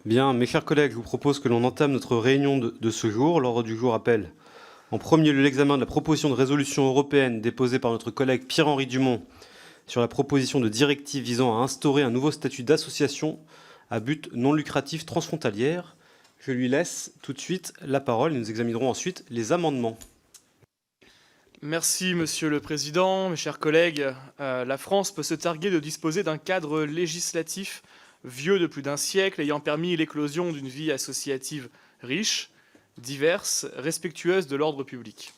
Bien, mes chers collègues, je vous propose que l'on entame notre réunion de ce jour. L'ordre du jour appelle en premier lieu l'examen de la proposition de résolution européenne déposée par notre collègue Pierre-Henri Dumont sur la proposition de directive visant à instaurer un nouveau statut d'association à but non lucratif transfrontalière. Je lui laisse tout de suite la parole et nous examinerons ensuite les amendements. Merci Monsieur le Président, mes chers collègues. La France peut se targuer de disposer d'un cadre législatif vieux de plus d'un siècle ayant permis l'éclosion d'une vie associative riche, diverse, respectueuse de l'ordre public.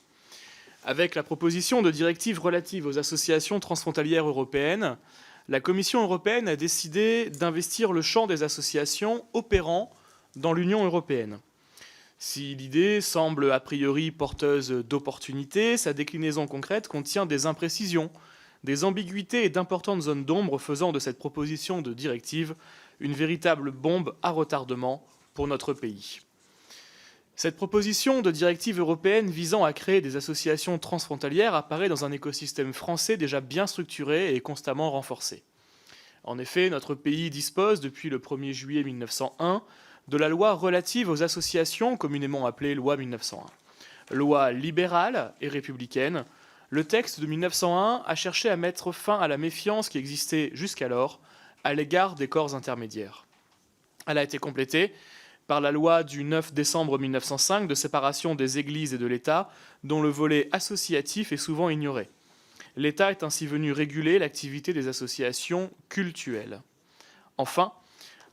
Avec la proposition de directive relative aux associations transfrontalières européennes, la Commission européenne a décidé d'investir le champ des associations opérant dans l'Union européenne. Si l'idée semble a priori porteuse d'opportunités, sa déclinaison concrète contient des imprécisions, des ambiguïtés et d'importantes zones d'ombre faisant de cette proposition de directive une véritable bombe à retardement pour notre pays. Cette proposition de directive européenne visant à créer des associations transfrontalières apparaît dans un écosystème français déjà bien structuré et constamment renforcé. En effet, notre pays dispose depuis le 1er juillet 1901 de la loi relative aux associations, communément appelée loi 1901. Loi libérale et républicaine, le texte de 1901 a cherché à mettre fin à la méfiance qui existait jusqu'alors à l'égard des corps intermédiaires. Elle a été complétée par la loi du 9 décembre 1905 de séparation des églises et de l'État, dont le volet associatif est souvent ignoré. L'État est ainsi venu réguler l'activité des associations cultuelles. Enfin,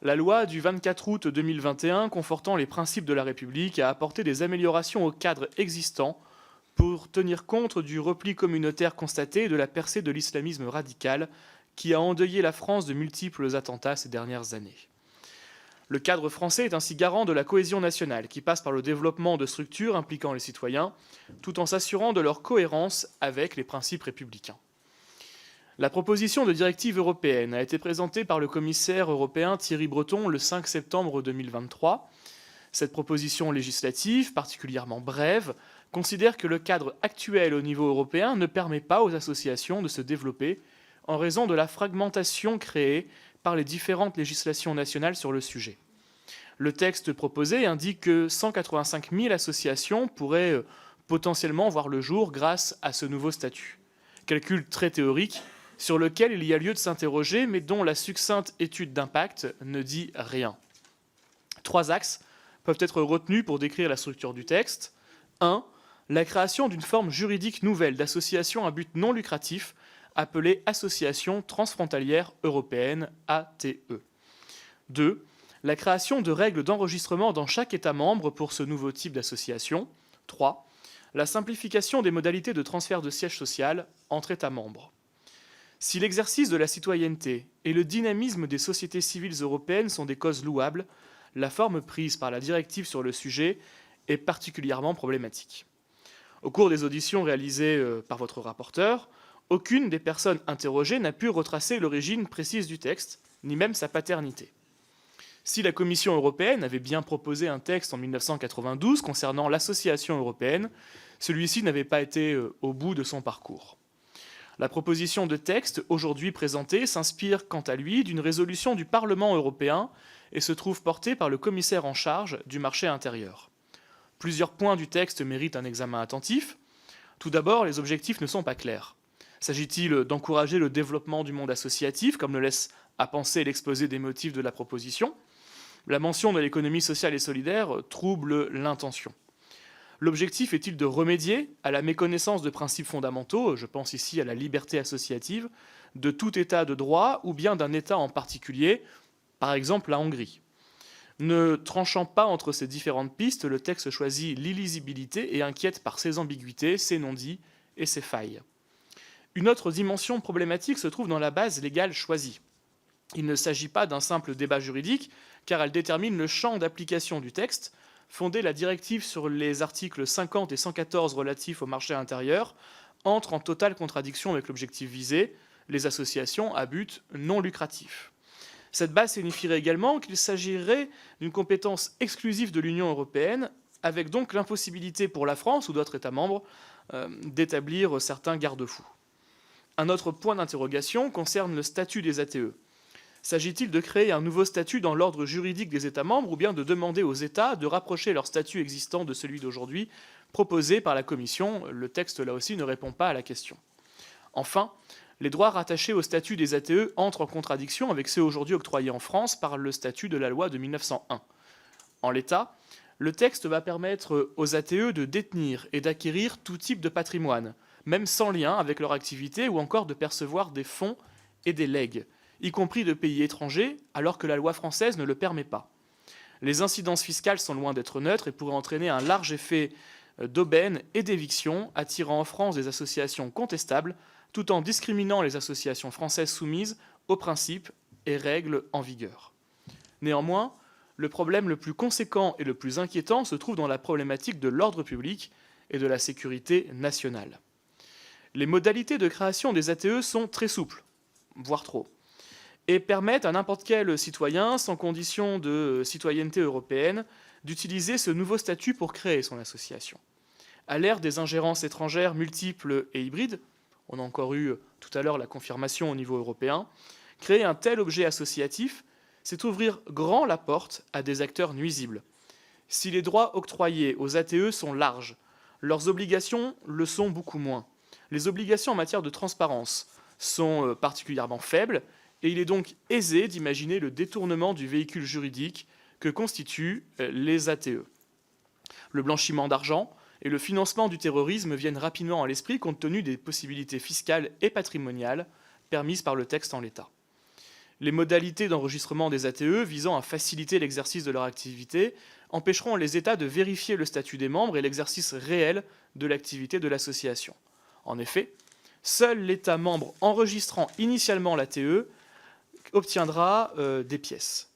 la loi du 24 août 2021 confortant les principes de la République a apporté des améliorations au cadre existant pour tenir compte du repli communautaire constaté et de la percée de l'islamisme radical qui a endeuillé la France de multiples attentats ces dernières années. Le cadre français est ainsi garant de la cohésion nationale qui passe par le développement de structures impliquant les citoyens tout en s'assurant de leur cohérence avec les principes républicains. La proposition de directive européenne a été présentée par le commissaire européen Thierry Breton le 5 septembre 2023. Cette proposition législative, particulièrement brève, considère que le cadre actuel au niveau européen ne permet pas aux associations de se développer en raison de la fragmentation créée par les différentes législations nationales sur le sujet. Le texte proposé indique que 185 000 associations pourraient potentiellement voir le jour grâce à ce nouveau statut. Calcul très théorique sur lequel il y a lieu de s'interroger, mais dont la succincte étude d'impact ne dit rien. 3 axes peuvent être retenus pour décrire la structure du texte. 1. La création d'une forme juridique nouvelle d'association à but non lucratif, appelée Association transfrontalière européenne, ATE. 2. La création de règles d'enregistrement dans chaque État membre pour ce nouveau type d'association. 3. La simplification des modalités de transfert de siège social entre États membres. Si l'exercice de la citoyenneté et le dynamisme des sociétés civiles européennes sont des causes louables, la forme prise par la directive sur le sujet est particulièrement problématique. Au cours des auditions réalisées par votre rapporteur, aucune des personnes interrogées n'a pu retracer l'origine précise du texte, ni même sa paternité. Si la Commission européenne avait bien proposé un texte en 1992 concernant l'association européenne, celui-ci n'avait pas été au bout de son parcours. La proposition de texte aujourd'hui présentée s'inspire quant à lui d'une résolution du Parlement européen et se trouve portée par le commissaire en charge du marché intérieur. Plusieurs points du texte méritent un examen attentif. Tout d'abord, les objectifs ne sont pas clairs. S'agit-il d'encourager le développement du monde associatif, comme le laisse à penser l'exposé des motifs de la proposition ? La mention de l'économie sociale et solidaire trouble l'intention. L'objectif est-il de remédier à la méconnaissance de principes fondamentaux, je pense ici à la liberté associative, de tout État de droit ou bien d'un État en particulier, par exemple la Hongrie ? Ne tranchant pas entre ces différentes pistes, le texte choisit l'illisibilité et inquiète par ses ambiguïtés, ses non-dits et ses failles. Une autre dimension problématique se trouve dans la base légale choisie. Il ne s'agit pas d'un simple débat juridique, car elle détermine le champ d'application du texte, fondé la directive sur les articles 50 et 114 relatifs au marché intérieur, entre en totale contradiction avec l'objectif visé, les associations à but non lucratif. Cette base signifierait également qu'il s'agirait d'une compétence exclusive de l'Union européenne, avec donc l'impossibilité pour la France ou d'autres États membres d'établir certains garde-fous. Un autre point d'interrogation concerne le statut des ATE. S'agit-il de créer un nouveau statut dans l'ordre juridique des États membres ou bien de demander aux États de rapprocher leur statut existant de celui d'aujourd'hui proposé par la Commission? Le texte, là aussi, ne répond pas à la question. Enfin, les droits rattachés au statut des ATE entrent en contradiction avec ceux aujourd'hui octroyés en France par le statut de la loi de 1901. En l'état, le texte va permettre aux ATE de détenir et d'acquérir tout type de patrimoine, même sans lien avec leur activité, ou encore de percevoir des fonds et des legs, y compris de pays étrangers, alors que la loi française ne le permet pas. Les incidences fiscales sont loin d'être neutres et pourraient entraîner un large effet d'aubaine et d'éviction, attirant en France des associations contestables, tout en discriminant les associations françaises soumises aux principes et règles en vigueur. Néanmoins, le problème le plus conséquent et le plus inquiétant se trouve dans la problématique de l'ordre public et de la sécurité nationale. Les modalités de création des ATE sont très souples, voire trop, et permettent à n'importe quel citoyen, sans condition de citoyenneté européenne, d'utiliser ce nouveau statut pour créer son association. À l'ère des ingérences étrangères multiples et hybrides, on a encore eu tout à l'heure la confirmation au niveau européen, créer un tel objet associatif, c'est ouvrir grand la porte à des acteurs nuisibles. Si les droits octroyés aux ATE sont larges, leurs obligations le sont beaucoup moins. Les obligations en matière de transparence sont particulièrement faibles, et il est donc aisé d'imaginer le détournement du véhicule juridique que constituent les ATE. Le blanchiment d'argent et le financement du terrorisme viennent rapidement à l'esprit compte tenu des possibilités fiscales et patrimoniales permises par le texte en l'état. Les modalités d'enregistrement des ATE visant à faciliter l'exercice de leur activité empêcheront les États de vérifier le statut des membres et l'exercice réel de l'activité de l'association. En effet, seul l'État membre enregistrant initialement l'ATE obtiendra des pièces.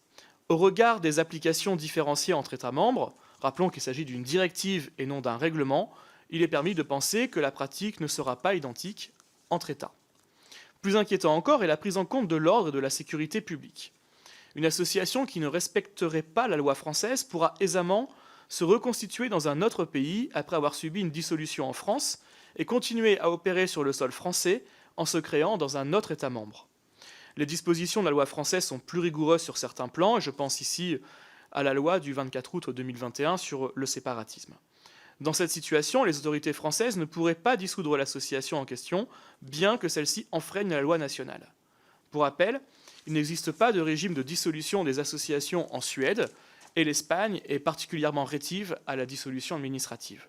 Au regard des applications différenciées entre États membres, rappelons qu'il s'agit d'une directive et non d'un règlement, il est permis de penser que la pratique ne sera pas identique entre États. Plus inquiétant encore est la prise en compte de l'ordre et de la sécurité publique. Une association qui ne respecterait pas la loi française pourra aisément se reconstituer dans un autre pays après avoir subi une dissolution en France et continuer à opérer sur le sol français en se créant dans un autre État membre. Les dispositions de la loi française sont plus rigoureuses sur certains plans, et je pense ici à la loi du 24 août 2021 sur le séparatisme. Dans cette situation, les autorités françaises ne pourraient pas dissoudre l'association en question, bien que celle-ci enfreigne la loi nationale. Pour rappel, il n'existe pas de régime de dissolution des associations en Suède, et l'Espagne est particulièrement rétive à la dissolution administrative.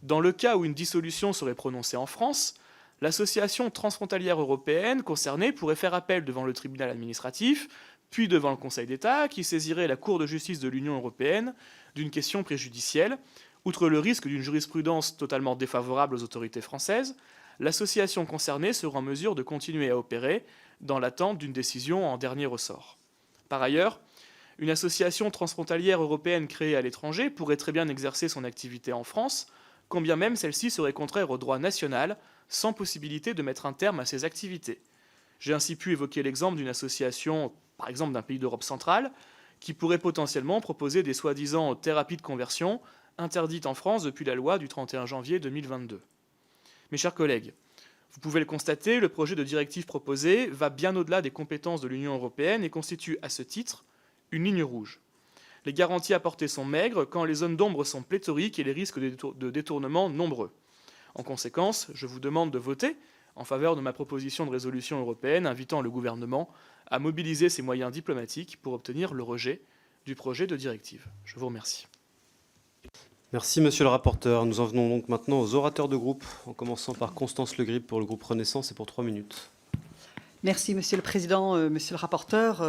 Dans le cas où une dissolution serait prononcée en France, l'association transfrontalière européenne concernée pourrait faire appel devant le tribunal administratif, puis devant le Conseil d'État, qui saisirait la Cour de justice de l'Union européenne d'une question préjudicielle. Outre le risque d'une jurisprudence totalement défavorable aux autorités françaises, l'association concernée sera en mesure de continuer à opérer dans l'attente d'une décision en dernier ressort. Par ailleurs, une association transfrontalière européenne créée à l'étranger pourrait très bien exercer son activité en France, quand bien même celle-ci serait contraire au droit national, sans possibilité de mettre un terme à ses activités. J'ai ainsi pu évoquer l'exemple d'une association, par exemple d'un pays d'Europe centrale, qui pourrait potentiellement proposer des soi-disant thérapies de conversion interdites en France depuis la loi du 31 janvier 2022. Mes chers collègues, vous pouvez le constater, le projet de directive proposé va bien au-delà des compétences de l'Union européenne et constitue à ce titre une ligne rouge. Les garanties apportées sont maigres quand les zones d'ombre sont pléthoriques et les risques de détournement nombreux. En conséquence, je vous demande de voter en faveur de ma proposition de résolution européenne invitant le gouvernement à mobiliser ses moyens diplomatiques pour obtenir le rejet du projet de directive. Je vous remercie. Merci, monsieur le rapporteur. Nous en venons donc maintenant aux orateurs de groupe, en commençant par Constance Le Grip pour le groupe Renaissance et pour 3 minutes. Merci, Monsieur le Président, Monsieur le rapporteur.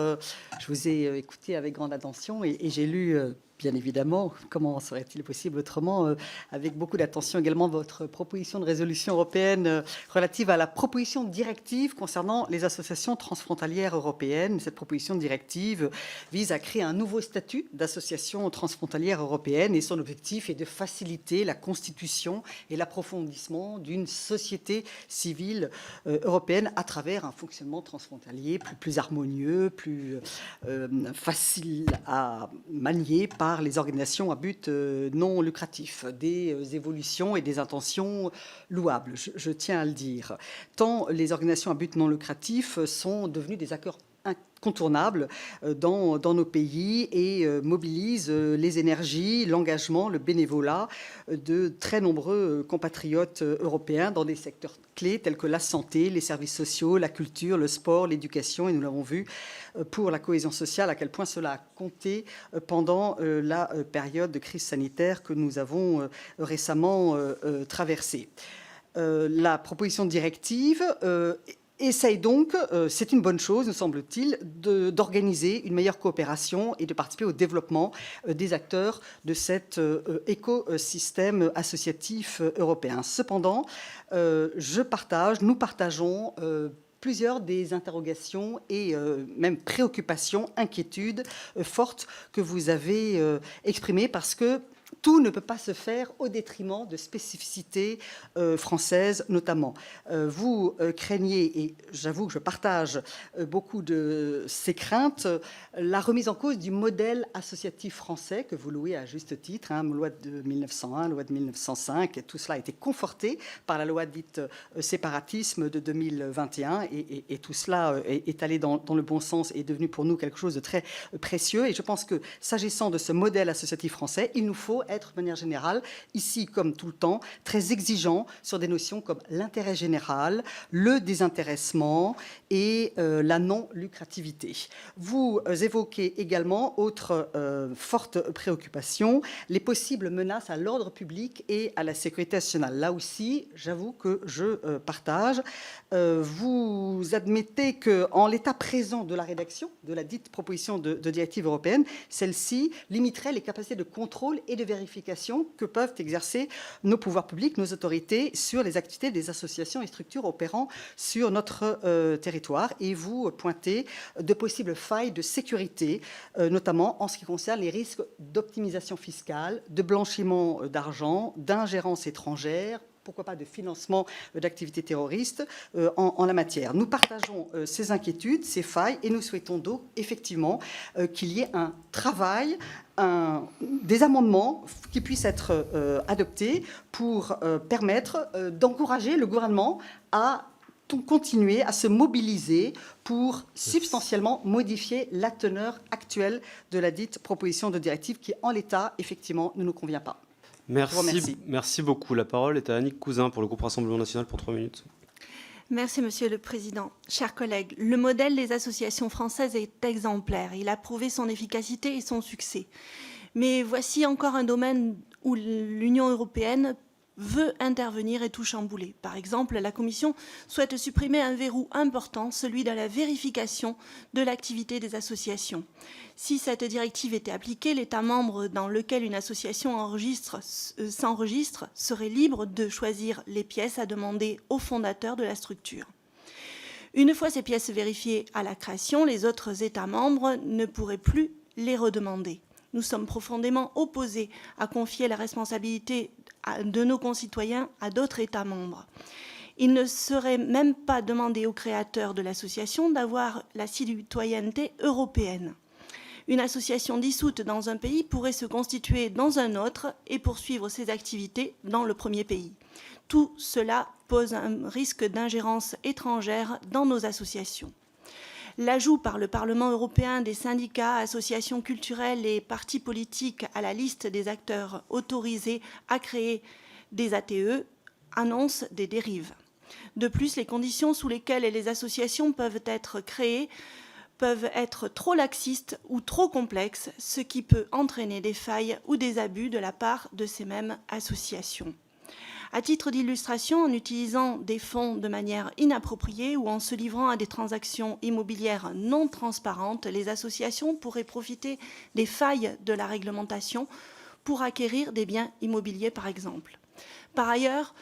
Je vous ai écouté avec grande attention et j'ai lu, bien évidemment, comment serait-il possible autrement, avec beaucoup d'attention également votre proposition de résolution européenne relative à la proposition de directive concernant les associations transfrontalières européennes. Cette proposition de directive vise à créer un nouveau statut d'association transfrontalière européenne et son objectif est de faciliter la constitution et l'approfondissement d'une société civile européenne à travers un fonctionnement transfrontalier plus harmonieux, plus facile à manier par les organisations à but non lucratif, des évolutions et des intentions louables, je tiens à le dire. Tant les organisations à but non lucratif sont devenues des acteurs incontournable dans nos pays et mobilise les énergies, l'engagement, le bénévolat de très nombreux compatriotes européens dans des secteurs clés tels que la santé, les services sociaux, la culture, le sport, l'éducation. Et nous l'avons vu pour la cohésion sociale, à quel point cela a compté pendant la période de crise sanitaire que nous avons récemment traversée. La proposition de directive essaye donc, c'est une bonne chose, nous semble-t-il, d'organiser une meilleure coopération et de participer au développement des acteurs de cet écosystème associatif européen. Cependant, nous partageons plusieurs des interrogations et même préoccupations, inquiétudes fortes que vous avez exprimées, parce que tout ne peut pas se faire au détriment de spécificités françaises notamment. Vous craignez, et j'avoue que je partage beaucoup de ces craintes, la remise en cause du modèle associatif français que vous louez à juste titre, loi de 1901, loi de 1905, et tout cela a été conforté par la loi dite séparatisme de 2021, et tout cela est allé dans le bon sens et est devenu pour nous quelque chose de très précieux. Et je pense que s'agissant de ce modèle associatif français, il nous faut être de manière générale, ici comme tout le temps, très exigeant sur des notions comme l'intérêt général, le désintéressement et la non-lucrativité. Vous évoquez également, autre forte préoccupation, les possibles menaces à l'ordre public et à la sécurité nationale. Là aussi, j'avoue que je partage. Vous admettez qu'en l'état présent de la rédaction de la dite proposition de directive européenne, celle-ci limiterait les capacités de contrôle et de vérification que peuvent exercer nos pouvoirs publics, nos autorités, sur les activités des associations et structures opérant sur notre territoire. Et vous pointez de possibles failles de sécurité, notamment en ce qui concerne les risques d'optimisation fiscale, de blanchiment d'argent, d'ingérence étrangère, pourquoi pas de financement d'activités terroristes en la matière. Nous partageons ces inquiétudes, ces failles, et nous souhaitons donc effectivement qu'il y ait un travail, des amendements qui puissent être adoptés pour permettre d'encourager le gouvernement à continuer à se mobiliser pour substantiellement modifier la teneur actuelle de la dite proposition de directive qui, en l'état, effectivement, ne nous convient pas. Merci beaucoup. La parole est à Annick Cousin pour le groupe Rassemblement National pour 3 minutes. Merci, Monsieur le Président. Chers collègues, le modèle des associations françaises est exemplaire. Il a prouvé son efficacité et son succès. Mais voici encore un domaine où l'Union européenne veut intervenir et tout chambouler. Par exemple, la Commission souhaite supprimer un verrou important, celui de la vérification de l'activité des associations. Si cette directive était appliquée, l'État membre dans lequel une association s'enregistre serait libre de choisir les pièces à demander au fondateur de la structure. Une fois ces pièces vérifiées à la création, les autres États membres ne pourraient plus les redemander. Nous sommes profondément opposés à confier la responsabilité de nos concitoyens à d'autres États membres. Il ne serait même pas demandé aux créateurs de l'association d'avoir la citoyenneté européenne. Une association dissoute dans un pays pourrait se constituer dans un autre et poursuivre ses activités dans le premier pays. Tout cela pose un risque d'ingérence étrangère dans nos associations. L'ajout par le Parlement européen des syndicats, associations culturelles et partis politiques à la liste des acteurs autorisés à créer des ATE annonce des dérives. De plus, les conditions sous lesquelles les associations peuvent être créées peuvent être trop laxistes ou trop complexes, ce qui peut entraîner des failles ou des abus de la part de ces mêmes associations. À titre d'illustration, en utilisant des fonds de manière inappropriée ou en se livrant à des transactions immobilières non transparentes, les associations pourraient profiter des failles de la réglementation pour acquérir des biens immobiliers, par exemple. Par ailleurs,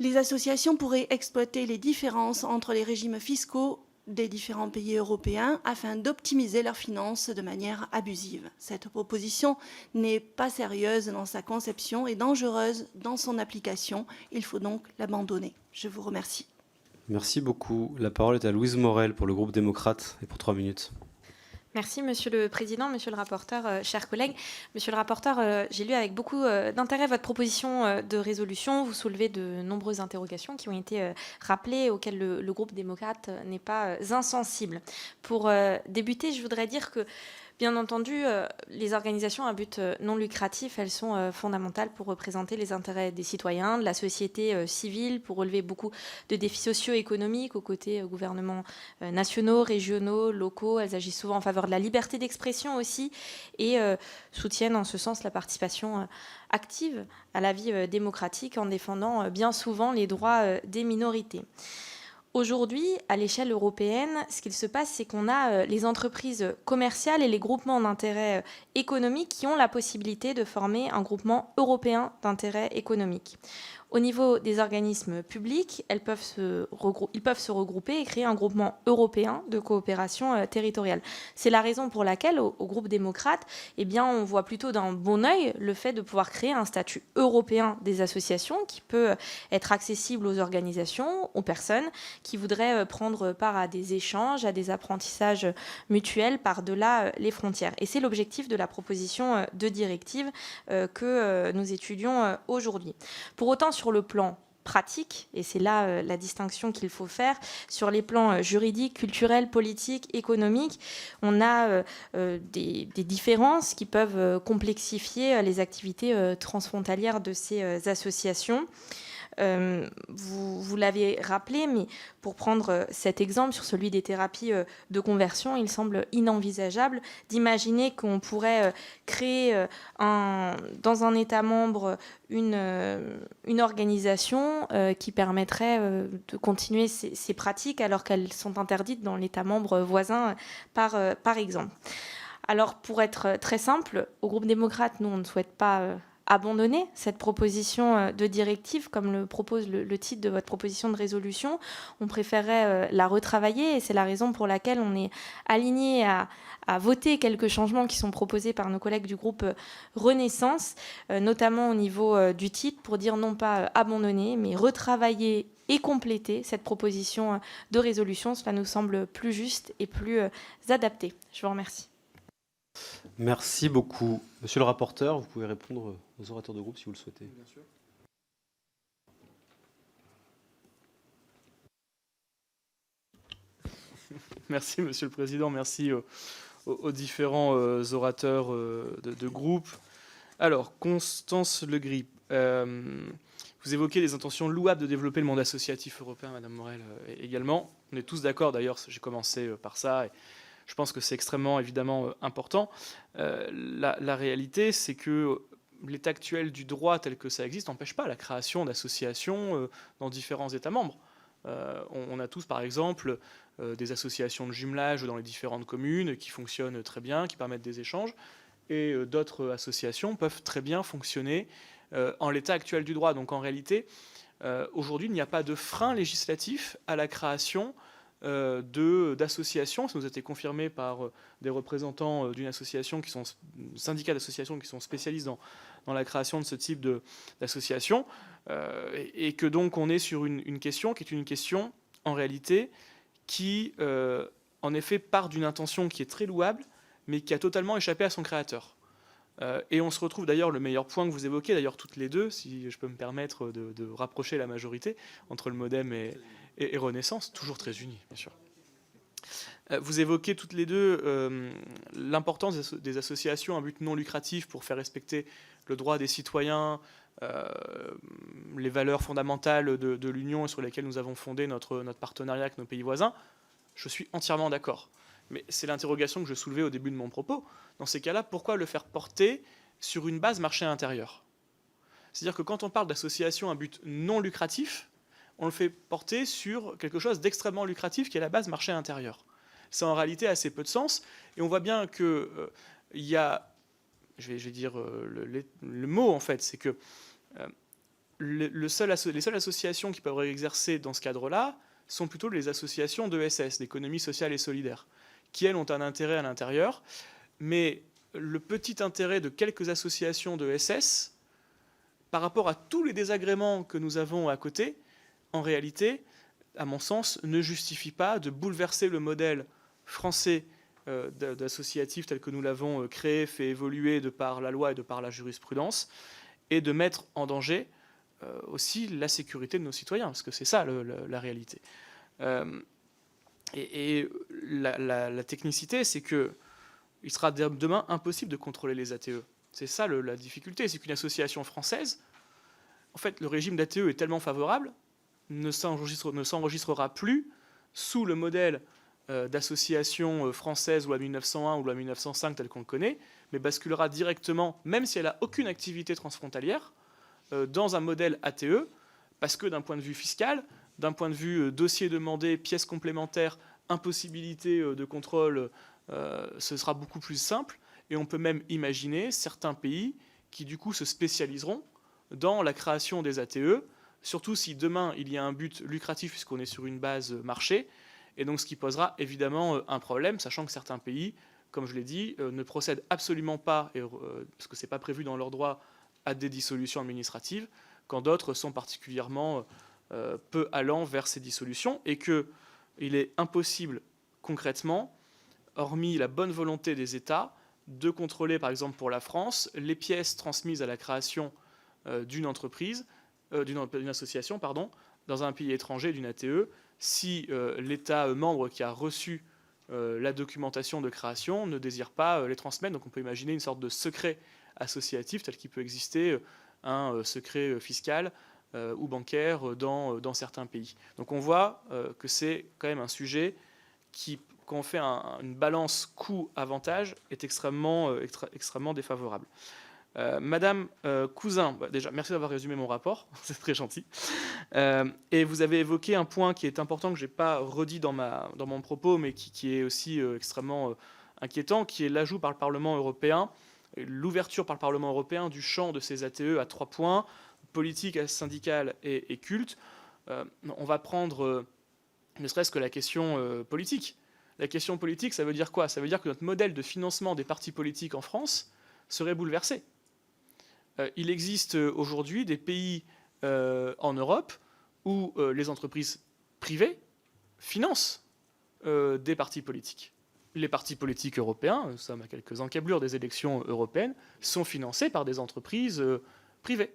les associations pourraient exploiter les différences entre les régimes fiscaux des différents pays européens afin d'optimiser leurs finances de manière abusive. Cette proposition n'est pas sérieuse dans sa conception et dangereuse dans son application. Il faut donc l'abandonner. Je vous remercie. Merci beaucoup. La parole est à Louise Morel pour le groupe démocrate et pour 3 minutes. Merci, Monsieur le Président, Monsieur le rapporteur, chers collègues. Monsieur le rapporteur, j'ai lu avec beaucoup d'intérêt votre proposition de résolution. Vous soulevez de nombreuses interrogations qui ont été rappelées, auxquelles le groupe démocrate n'est pas insensible. Pour débuter, je voudrais dire que, bien entendu, les organisations à but non lucratif, elles sont fondamentales pour représenter les intérêts des citoyens, de la société civile, pour relever beaucoup de défis socio-économiques aux côtés gouvernements nationaux, régionaux, locaux. Elles agissent souvent en faveur de la liberté d'expression aussi et soutiennent en ce sens la participation active à la vie démocratique en défendant bien souvent les droits des minorités. Aujourd'hui, à l'échelle européenne, ce qu'il se passe, c'est qu'on a les entreprises commerciales et les groupements d'intérêt économique qui ont la possibilité de former un groupement européen d'intérêt économique. Au niveau des organismes publics, ils peuvent se regrouper et créer un groupement européen de coopération territoriale. C'est la raison pour laquelle, au groupe démocrate, eh bien, on voit plutôt d'un bon œil le fait de pouvoir créer un statut européen des associations qui peut être accessible aux organisations, aux personnes qui voudraient prendre part à des échanges, à des apprentissages mutuels par-delà les frontières. Et c'est l'objectif de la proposition de directive que nous étudions aujourd'hui. Pour autant, sur le plan pratique, et c'est là la distinction qu'il faut faire, sur les plans juridiques, culturels, politiques, économiques, on a des différences qui peuvent complexifier les activités transfrontalières de ces associations. Vous l'avez rappelé, mais pour prendre cet exemple sur celui des thérapies de conversion, il semble inenvisageable d'imaginer qu'on pourrait créer dans un État membre une organisation qui permettrait de continuer ces pratiques alors qu'elles sont interdites dans l'État membre voisin, par exemple. Alors, pour être très simple, au groupe démocrate, nous, on ne souhaite pas abandonner cette proposition de directive, comme le propose le titre de votre proposition de résolution. On préférerait la retravailler et c'est la raison pour laquelle on est aligné à voter quelques changements qui sont proposés par nos collègues du groupe Renaissance, notamment au niveau du titre, pour dire non pas abandonner, mais retravailler et compléter cette proposition de résolution. Cela nous semble plus juste et plus adapté. Je vous remercie. Merci beaucoup. Monsieur le rapporteur, vous pouvez répondre aux orateurs de groupe si vous le souhaitez. Bien sûr. Merci, Monsieur le Président. Merci aux différents orateurs de groupe. Alors, Constance Le Grip, vous évoquez les intentions louables de développer le monde associatif européen, Madame Morel également. On est tous d'accord, d'ailleurs, j'ai commencé par ça. Et je pense que c'est extrêmement, évidemment, important. La réalité, c'est que l'état actuel du droit tel que ça existe n'empêche pas la création d'associations dans différents États membres. On a tous, par exemple, des associations de jumelage dans les différentes communes qui fonctionnent très bien, qui permettent des échanges, et d'autres associations peuvent très bien fonctionner en l'état actuel du droit. Donc en réalité, aujourd'hui, il n'y a pas de frein législatif à la création d'associations. Ça nous a été confirmé par des représentants d'une association qui sont syndicats d'associations qui sont spécialistes dans la création de ce type d'association, et que donc on est sur une question qui est une question en réalité qui en effet part d'une intention qui est très louable mais qui a totalement échappé à son créateur. Et on se retrouve d'ailleurs, le meilleur point que vous évoquez, d'ailleurs toutes les deux, si je peux me permettre de rapprocher la majorité entre le MoDem et Renaissance, toujours très unis, bien sûr. Vous évoquez toutes les deux l'importance des associations à but non lucratif pour faire respecter le droit des citoyens, les valeurs fondamentales de l'Union sur lesquelles nous avons fondé notre partenariat avec nos pays voisins. Je suis entièrement d'accord. Mais c'est l'interrogation que je soulevais au début de mon propos. Dans ces cas-là, pourquoi le faire porter sur une base marché intérieur ? C'est-à-dire que quand on parle d'association à but non lucratif, on le fait porter sur quelque chose d'extrêmement lucratif qui est la base marché intérieur. C'est en réalité assez peu de sens. Et on voit bien qu'il y a, je vais dire le mot en fait, c'est que les seules associations qui peuvent exercer dans ce cadre-là sont plutôt les associations d'ESS, d'économie sociale et solidaire, qui, elles, ont un intérêt à l'intérieur. Mais le petit intérêt de quelques associations d'ESS, par rapport à tous les désagréments que nous avons à côté, en réalité, à mon sens, ne justifie pas de bouleverser le modèle français d'associatif tel que nous l'avons créé, fait évoluer de par la loi et de par la jurisprudence, et de mettre en danger aussi la sécurité de nos citoyens, parce que c'est ça la réalité. La technicité, c'est qu'il sera demain impossible de contrôler les ATE. C'est ça la difficulté, c'est qu'une association française, en fait, le régime d'ATE est tellement favorable, ne s'enregistrera plus sous le modèle d'association française loi 1901 ou loi 1905 tel qu'on le connaît, mais basculera directement, même si elle n'a aucune activité transfrontalière, dans un modèle ATE, parce que d'un point de vue fiscal, d'un point de vue dossier demandé, pièces complémentaires, impossibilité de contrôle, ce sera beaucoup plus simple. Et on peut même imaginer certains pays qui, du coup, se spécialiseront dans la création des ATE, surtout si demain, il y a un but lucratif, puisqu'on est sur une base marché, et donc ce qui posera évidemment un problème, sachant que certains pays, comme je l'ai dit, ne procèdent absolument pas, parce que ce n'est pas prévu dans leur droit, à des dissolutions administratives, quand d'autres sont particulièrement peu allant vers ces dissolutions, et qu'il est impossible concrètement, hormis la bonne volonté des États, de contrôler, par exemple pour la France, les pièces transmises à la création d'une entreprise, d'une association, pardon, dans un pays étranger, d'une ATE, si l'État membre qui a reçu la documentation de création ne désire pas les transmettre. Donc on peut imaginer une sorte de secret associatif tel qu'il peut exister un secret fiscal ou bancaire dans certains pays. Donc on voit que c'est quand même un sujet qui, quand on fait une balance coût-avantage, est extrêmement défavorable. Madame Cousin, déjà, merci d'avoir résumé mon rapport, c'est très gentil. Et vous avez évoqué un point qui est important, que je n'ai pas redit dans mon propos, mais qui est aussi extrêmement inquiétant, qui est l'ajout par le Parlement européen, l'ouverture par le Parlement européen du champ de ces ATE à 3 points, politique, syndicale et culte. On va prendre ne serait-ce que la question politique. La question politique, ça veut dire quoi? Ça veut dire que notre modèle de financement des partis politiques en France serait bouleversé. Il existe aujourd'hui des pays en Europe où les entreprises privées financent des partis politiques. Les partis politiques européens, nous sommes à quelques encablures des élections européennes, sont financés par des entreprises privées.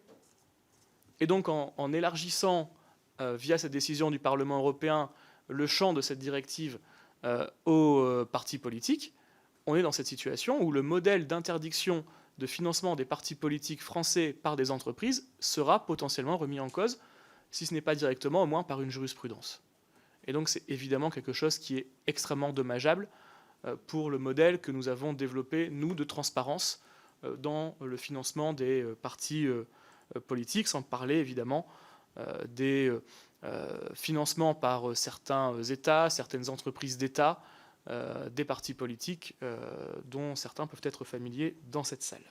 Et donc en élargissant, via cette décision du Parlement européen, le champ de cette directive aux partis politiques, on est dans cette situation où le modèle d'interdiction de financement des partis politiques français par des entreprises sera potentiellement remis en cause, si ce n'est pas directement, au moins par une jurisprudence. Et donc c'est évidemment quelque chose qui est extrêmement dommageable pour le modèle que nous avons développé, nous, de transparence dans le financement des partis politiques, sans parler évidemment des financements par certains États, certaines entreprises d'État, des partis politiques dont certains peuvent être familiers dans cette salle.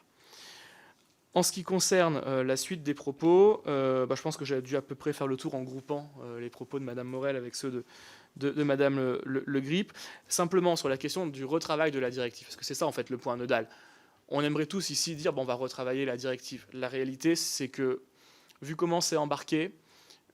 En ce qui concerne la suite des propos, je pense que j'ai dû à peu près faire le tour en groupant les propos de Mme Morel avec ceux de Mme Le Grip. Simplement sur la question du retravail de la directive, parce que c'est ça en fait le point nodal. On aimerait tous ici dire on va retravailler la directive. La réalité, c'est que vu comment c'est embarqué,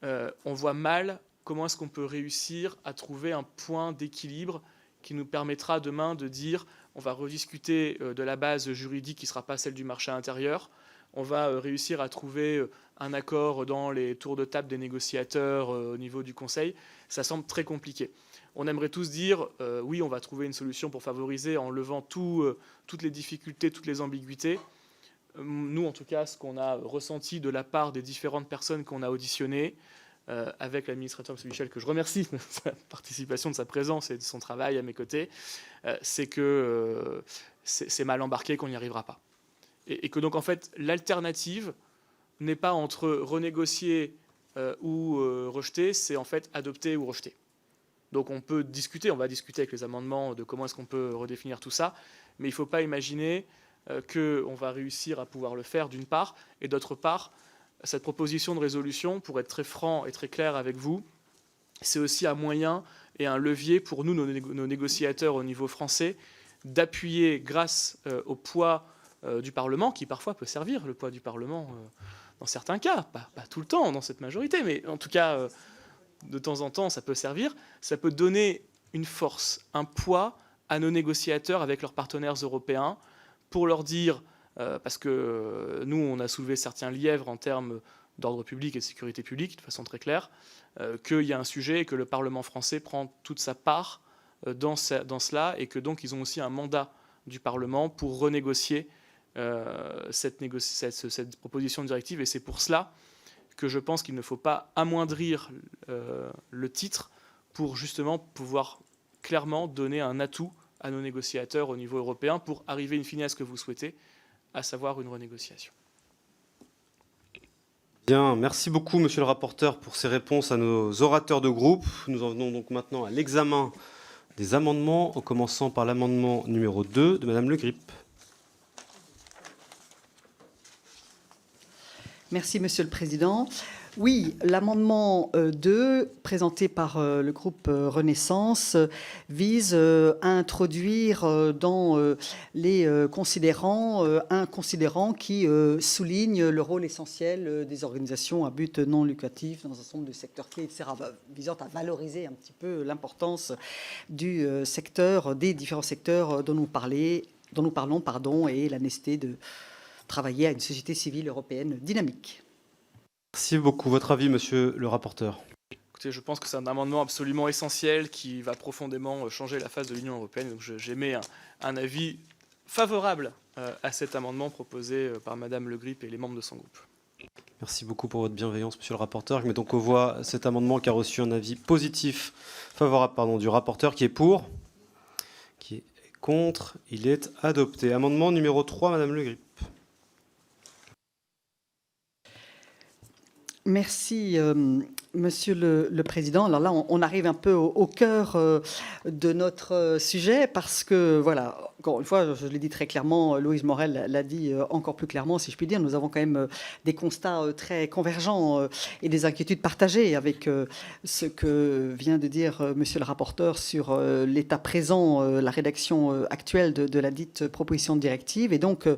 on voit mal comment est-ce qu'on peut réussir à trouver un point d'équilibre qui nous permettra demain de dire on va rediscuter de la base juridique qui ne sera pas celle du marché intérieur, on va réussir à trouver un accord dans les tours de table des négociateurs au niveau du Conseil. Ça semble très compliqué. On aimerait tous dire oui, on va trouver une solution pour favoriser en levant toutes les difficultés, toutes les ambiguïtés. Nous, en tout cas, ce qu'on a ressenti de la part des différentes personnes qu'on a auditionnées, avec l'administrateur M. Michel, que je remercie de sa participation, de sa présence et de son travail à mes côtés, c'est que c'est mal embarqué, qu'on n'y arrivera pas. Et que donc, en fait, l'alternative n'est pas entre renégocier ou rejeter, c'est en fait adopter ou rejeter. Donc on peut discuter, on va discuter avec les amendements de comment est-ce qu'on peut redéfinir tout ça, mais il ne faut pas imaginer qu'on va réussir à pouvoir le faire d'une part, et d'autre part, cette proposition de résolution, pour être très franc et très clair avec vous, c'est aussi un moyen et un levier pour nous, nos négociateurs au niveau français, d'appuyer grâce au poids du Parlement, qui parfois peut servir, le poids du Parlement dans certains cas, pas tout le temps dans cette majorité, mais en tout cas, de temps en temps, ça peut servir, ça peut donner une force, un poids à nos négociateurs avec leurs partenaires européens pour leur dire, parce que nous, on a soulevé certains lièvres en termes d'ordre public et de sécurité publique, de façon très claire, qu'il y a un sujet et que le Parlement français prend toute sa part dans cela, et que donc ils ont aussi un mandat du Parlement pour renégocier cette proposition de directive. Et c'est pour cela que je pense qu'il ne faut pas amoindrir le titre pour justement pouvoir clairement donner un atout à nos négociateurs au niveau européen pour arriver in fine à ce que vous souhaitez, à savoir une renégociation. Bien, merci beaucoup, monsieur le rapporteur, pour ces réponses à nos orateurs de groupe. Nous en venons donc maintenant à l'examen des amendements, en commençant par l'amendement numéro 2 de madame Le Grip. Merci, Monsieur le Président. Oui, l'amendement 2, présenté par le groupe Renaissance, vise à introduire dans les considérants un considérant qui souligne le rôle essentiel des organisations à but non lucratif dans un certain nombre de secteurs clés, etc., visant à valoriser un petit peu l'importance du secteur, des différents secteurs dont nous parlons, et la nécessité de travailler à une société civile européenne dynamique. Merci beaucoup. Votre avis, monsieur le rapporteur? Écoutez, je pense que c'est un amendement absolument essentiel qui va profondément changer la face de l'Union européenne. Donc j'émets un avis favorable à cet amendement proposé par madame Le Grip et les membres de son groupe. Merci beaucoup pour votre bienveillance, monsieur le rapporteur. Je mets donc aux voix cet amendement qui a reçu un avis positif, favorable, du rapporteur, qui est pour, qui est contre. Il est adopté. Amendement numéro 3, madame Le Grip. Merci, Monsieur le Président. Alors là, on arrive un peu au cœur de notre sujet parce que, voilà, encore une fois, je l'ai dit très clairement, Louise Morel l'a dit encore plus clairement, si je puis dire, nous avons quand même des constats très convergents et des inquiétudes partagées avec ce que vient de dire Monsieur le rapporteur sur l'état présent, la rédaction actuelle de la dite proposition de directive. Et donc,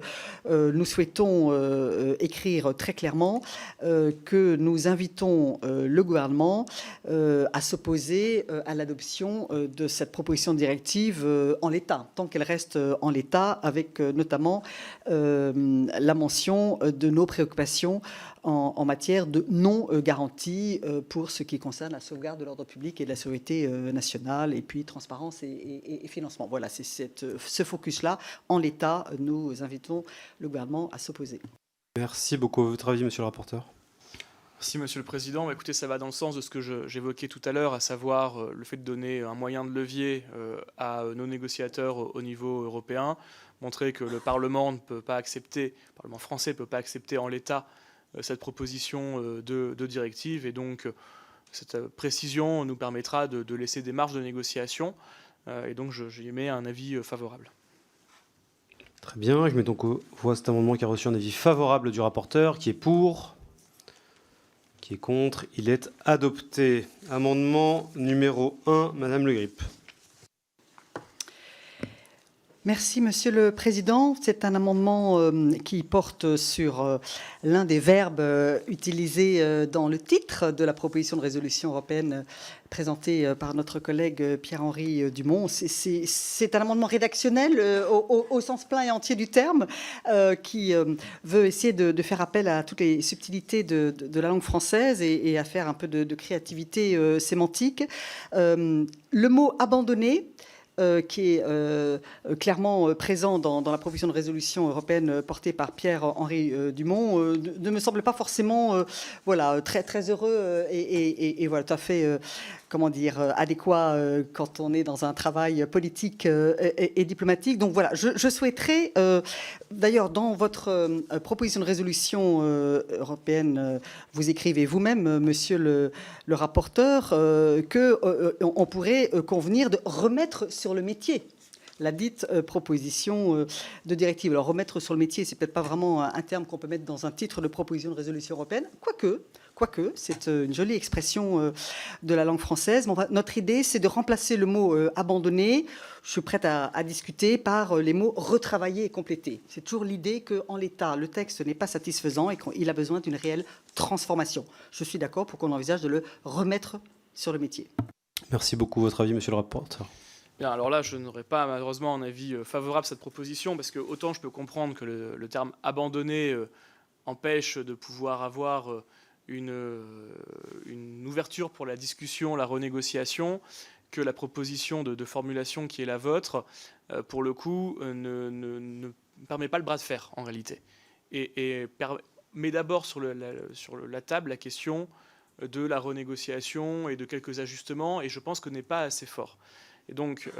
nous souhaitons écrire très clairement que nous invitons le gouvernement à s'opposer à l'adoption de cette proposition de directive en l'état, tant qu'elle reste en l'état, avec notamment la mention de nos préoccupations en matière de non-garantie pour ce qui concerne la sauvegarde de l'ordre public et de la sécurité nationale, et puis transparence et financement. Voilà, c'est ce focus-là. En l'état, nous invitons le gouvernement à s'opposer. Merci beaucoup. Votre avis, monsieur le rapporteur? Merci, Monsieur le Président. Écoutez, ça va dans le sens de ce que j'évoquais tout à l'heure, à savoir le fait de donner un moyen de levier à nos négociateurs au niveau européen, montrer que le Parlement français ne peut pas accepter en l'état cette proposition de directive, et donc cette précision nous permettra de laisser des marges de négociation, et donc j'y mets un avis favorable. Très bien, je mets donc aux voix cet amendement qui a reçu un avis favorable du rapporteur, qui est pour, qui est contre. Il est adopté. Amendement numéro 1, madame Le Grip. Merci, Monsieur le Président. C'est un amendement qui porte sur l'un des verbes utilisés dans le titre de la proposition de résolution européenne présentée par notre collègue Pierre-Henri Dumont. C'est un amendement rédactionnel au sens plein et entier du terme qui veut essayer de faire appel à toutes les subtilités de la langue française et à faire un peu de créativité sémantique. Le mot « abandonner » qui est clairement présent dans la proposition de résolution européenne portée par Pierre-Henri Dumont, ne me semble pas forcément très, très heureux et voilà, tout à fait adéquat quand on est dans un travail politique et diplomatique. Donc voilà, je souhaiterais, d'ailleurs, dans votre proposition de résolution européenne, vous écrivez vous-même, monsieur le rapporteur, qu'on pourrait convenir de remettre sur le métier la dite proposition de directive. Alors, remettre sur le métier, c'est peut-être pas vraiment un terme qu'on peut mettre dans un titre de proposition de résolution européenne, quoique c'est une jolie expression de la langue française. Bon, notre idée, c'est de remplacer le mot abandonner, je suis prête à discuter, par les mots retravailler et compléter. C'est toujours l'idée qu'en l'état, le texte n'est pas satisfaisant et qu'il a besoin d'une réelle transformation. Je suis d'accord pour qu'on envisage de le remettre sur le métier. Merci beaucoup. Votre avis, monsieur le rapporteur? Bien, alors là, je n'aurais pas malheureusement un avis favorable à cette proposition, parce que autant je peux comprendre que le terme « abandonner » empêche de pouvoir avoir une ouverture pour la discussion, la renégociation, que la proposition de formulation qui est la vôtre, pour le coup, ne permet pas le bras de fer, en réalité. Et met d'abord sur la table la question de la renégociation et de quelques ajustements, et je pense que n'est pas assez fort. Et donc,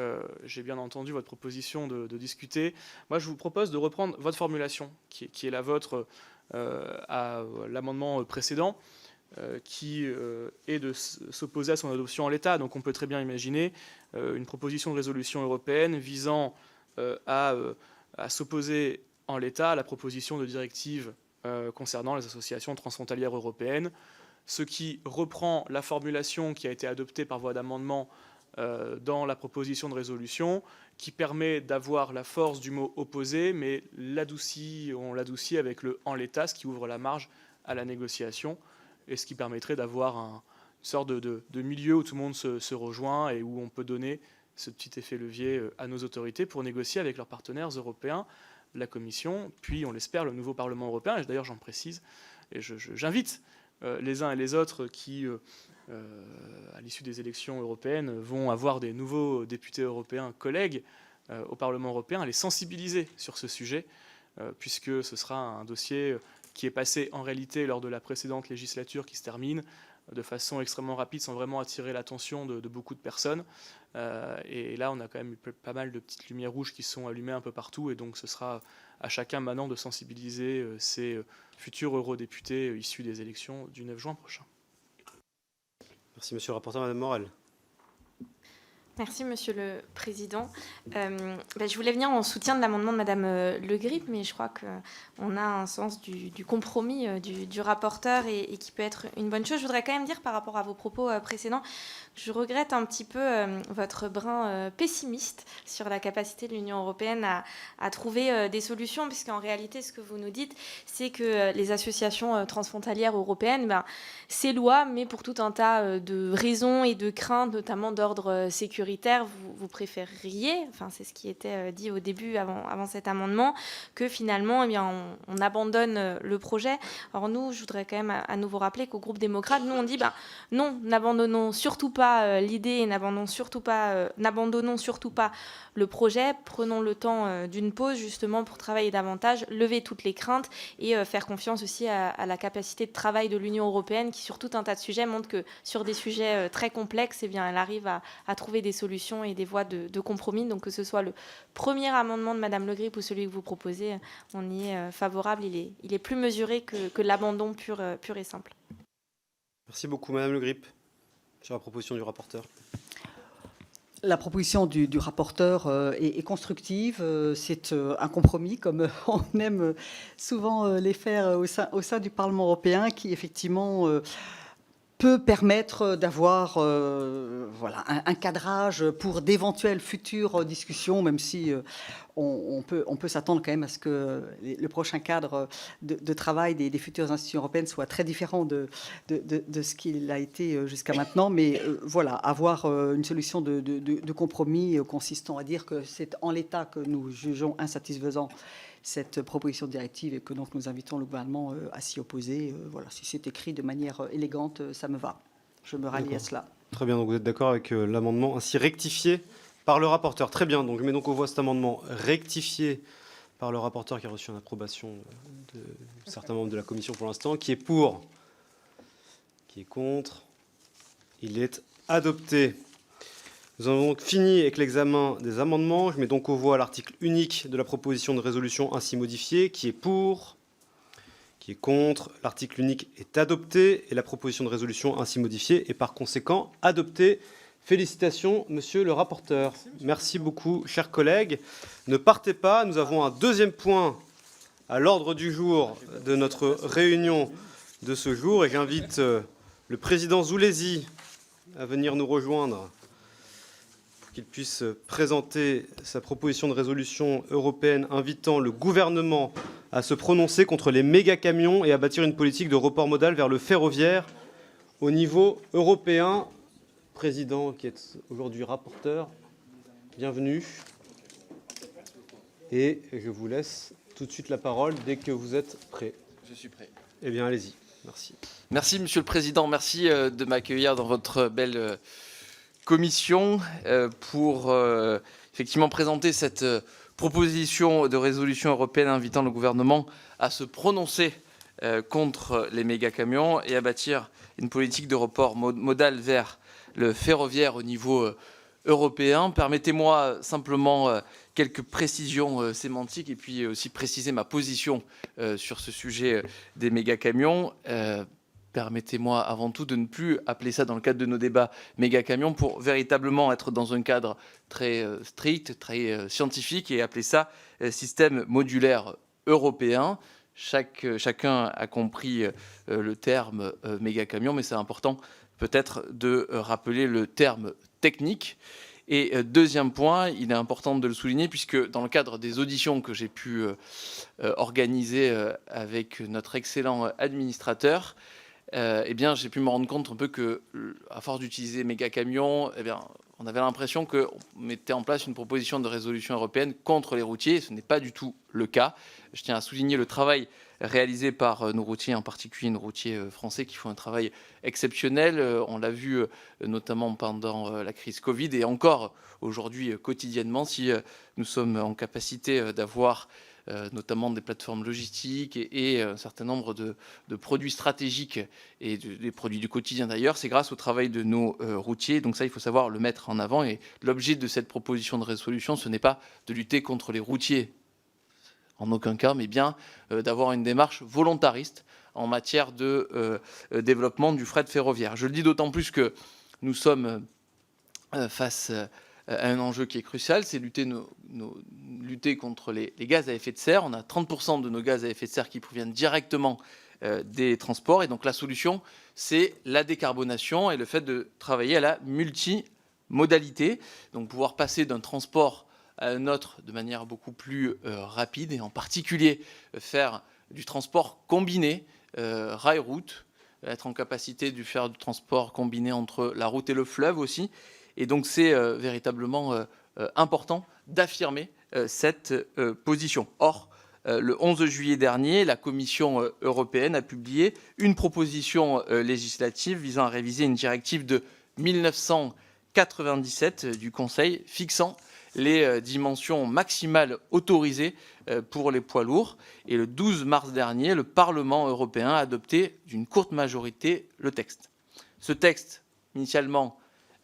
j'ai bien entendu votre proposition de discuter. Moi, je vous propose de reprendre votre formulation, qui est la vôtre à l'amendement précédent, qui est de s'opposer à son adoption en l'état. Donc on peut très bien imaginer une proposition de résolution européenne visant à s'opposer en l'état à la proposition de directive concernant les associations transfrontalières européennes, ce qui reprend la formulation qui a été adoptée par voie d'amendement dans la proposition de résolution, qui permet d'avoir la force du mot opposé, mais on l'adoucit avec le « en l'état », ce qui ouvre la marge à la négociation, et ce qui permettrait d'avoir une sorte de milieu où tout le monde se rejoint et où on peut donner ce petit effet levier à nos autorités pour négocier avec leurs partenaires européens, la Commission, puis on l'espère le nouveau Parlement européen. Et d'ailleurs j'en précise, et j'invite les uns et les autres qui, à l'issue des élections européennes, vont avoir des nouveaux députés européens collègues au Parlement européen, à les sensibiliser sur ce sujet, puisque ce sera un dossier qui est passé en réalité lors de la précédente législature qui se termine de façon extrêmement rapide sans vraiment attirer l'attention de beaucoup de personnes. Et là, on a quand même eu pas mal de petites lumières rouges qui sont allumées un peu partout. Et donc, ce sera à chacun maintenant de sensibiliser ces futurs eurodéputés issus des élections du 9 juin prochain. Merci, monsieur le rapporteur. Madame Morel. Merci, Monsieur le Président. Je voulais venir en soutien de l'amendement de Madame Le Grip, mais je crois qu'on a un sens du compromis du rapporteur et qui peut être une bonne chose. Je voudrais quand même dire par rapport à vos propos précédents, je regrette un petit peu votre brin pessimiste sur la capacité de l'Union européenne à trouver des solutions, puisqu'en réalité, ce que vous nous dites, c'est que les associations transfrontalières européennes, c'est loi, mais pour tout un tas de raisons et de craintes, notamment d'ordre sécuritaire, vous préféreriez, enfin c'est ce qui était dit au début avant cet amendement, que finalement on abandonne le projet. Or nous, je voudrais quand même à nouveau rappeler qu'au groupe démocrate, nous on dit non, n'abandonnons surtout pas l'idée et n'abandonnons surtout pas le projet, prenons le temps d'une pause justement pour travailler davantage, lever toutes les craintes et faire confiance aussi à la capacité de travail de l'Union européenne qui sur tout un tas de sujets montre que sur des sujets très complexes, elle arrive à trouver des solutions et des voies de compromis. Donc que ce soit le premier amendement de Madame Le Grip ou celui que vous proposez, on y est favorable. Il est plus mesuré que l'abandon pur et simple. Merci beaucoup, Madame Le Grip, sur la proposition du rapporteur. La proposition du rapporteur est constructive. C'est un compromis, comme on aime souvent les faire au sein du Parlement européen, qui effectivement peut permettre d'avoir un cadrage pour d'éventuelles futures discussions, même si on peut s'attendre quand même à ce que le prochain cadre de travail des futures institutions européennes soit très différent de ce qu'il a été jusqu'à maintenant. Mais avoir une solution de compromis consistant à dire que c'est en l'état que nous jugeons insatisfaisant cette proposition de directive et que donc nous invitons le gouvernement à s'y opposer. Si c'est écrit de manière élégante, ça me va. Je me rallie à cela. Très bien, donc vous êtes d'accord avec l'amendement ainsi rectifié par le rapporteur. Très bien, donc je mets donc aux voix cet amendement rectifié par le rapporteur qui a reçu une approbation de certains membres de la commission pour l'instant. Qui est pour? Qui est contre? Il est adopté. Nous avons donc fini avec l'examen des amendements. Je mets donc aux voix l'article unique de la proposition de résolution ainsi modifiée. Qui est pour? Qui est contre? L'article unique est adopté et la proposition de résolution ainsi modifiée est par conséquent adoptée. Félicitations, monsieur le rapporteur. Merci beaucoup, chers collègues. Ne partez pas, nous avons un deuxième point à l'ordre du jour de notre réunion de ce jour et j'invite le président Zulesi à venir nous rejoindre pour qu'il puisse présenter sa proposition de résolution européenne invitant le gouvernement à se prononcer contre les méga-camions et à bâtir une politique de report modal vers le ferroviaire au niveau européen. Président qui est aujourd'hui rapporteur, bienvenue. Et je vous laisse tout de suite la parole dès que vous êtes prêts. Je suis prêt. Eh bien, allez-y. Merci. Merci, Monsieur le Président. Merci de m'accueillir dans votre belle commission pour effectivement présenter cette proposition de résolution européenne invitant le gouvernement à se prononcer contre les méga-camions et à bâtir une politique de report modal vers le ferroviaire au niveau européen. Permettez-moi simplement quelques précisions sémantiques et puis aussi préciser ma position sur ce sujet des méga-camions. Permettez-moi avant tout de ne plus appeler ça dans le cadre de nos débats méga-camions pour véritablement être dans un cadre très strict, très scientifique et appeler ça système modulaire européen. Chacun a compris le terme méga-camion, mais c'est important peut-être de rappeler le terme technique. Et deuxième point, il est important de le souligner puisque dans le cadre des auditions que j'ai pu organiser avec notre excellent administrateur, eh bien, j'ai pu me rendre compte un peu que, à force d'utiliser méga camions, eh bien, on avait l'impression qu'on mettait en place une proposition de résolution européenne contre les routiers. Ce n'est pas du tout le cas. Je tiens à souligner le travail réalisé par nos routiers, en particulier nos routiers français qui font un travail exceptionnel. On l'a vu notamment pendant la crise Covid et encore aujourd'hui quotidiennement si nous sommes en capacité d'avoir notamment des plateformes logistiques et un certain nombre de produits stratégiques et des produits du quotidien d'ailleurs, c'est grâce au travail de nos routiers. Donc ça, il faut savoir le mettre en avant. Et l'objet de cette proposition de résolution, ce n'est pas de lutter contre les routiers, en aucun cas, mais bien d'avoir une démarche volontariste en matière de développement du fret ferroviaire. Je le dis d'autant plus que nous sommes face à un enjeu qui est crucial, c'est lutter contre les gaz à effet de serre. On a 30% de nos gaz à effet de serre qui proviennent directement des transports. Et donc la solution, c'est la décarbonation et le fait de travailler à la multimodalité. Donc pouvoir passer d'un transport à un autre de manière beaucoup plus rapide et en particulier faire du transport combiné, rail-route, être en capacité de faire du transport combiné entre la route et le fleuve aussi. Et donc c'est véritablement important d'affirmer cette position. Or, le 11 juillet dernier, la Commission européenne a publié une proposition législative visant à réviser une directive de 1997 du Conseil fixant les dimensions maximales autorisées pour les poids lourds. Et le 12 mars dernier, le Parlement européen a adopté d'une courte majorité le texte. Ce texte, initialement,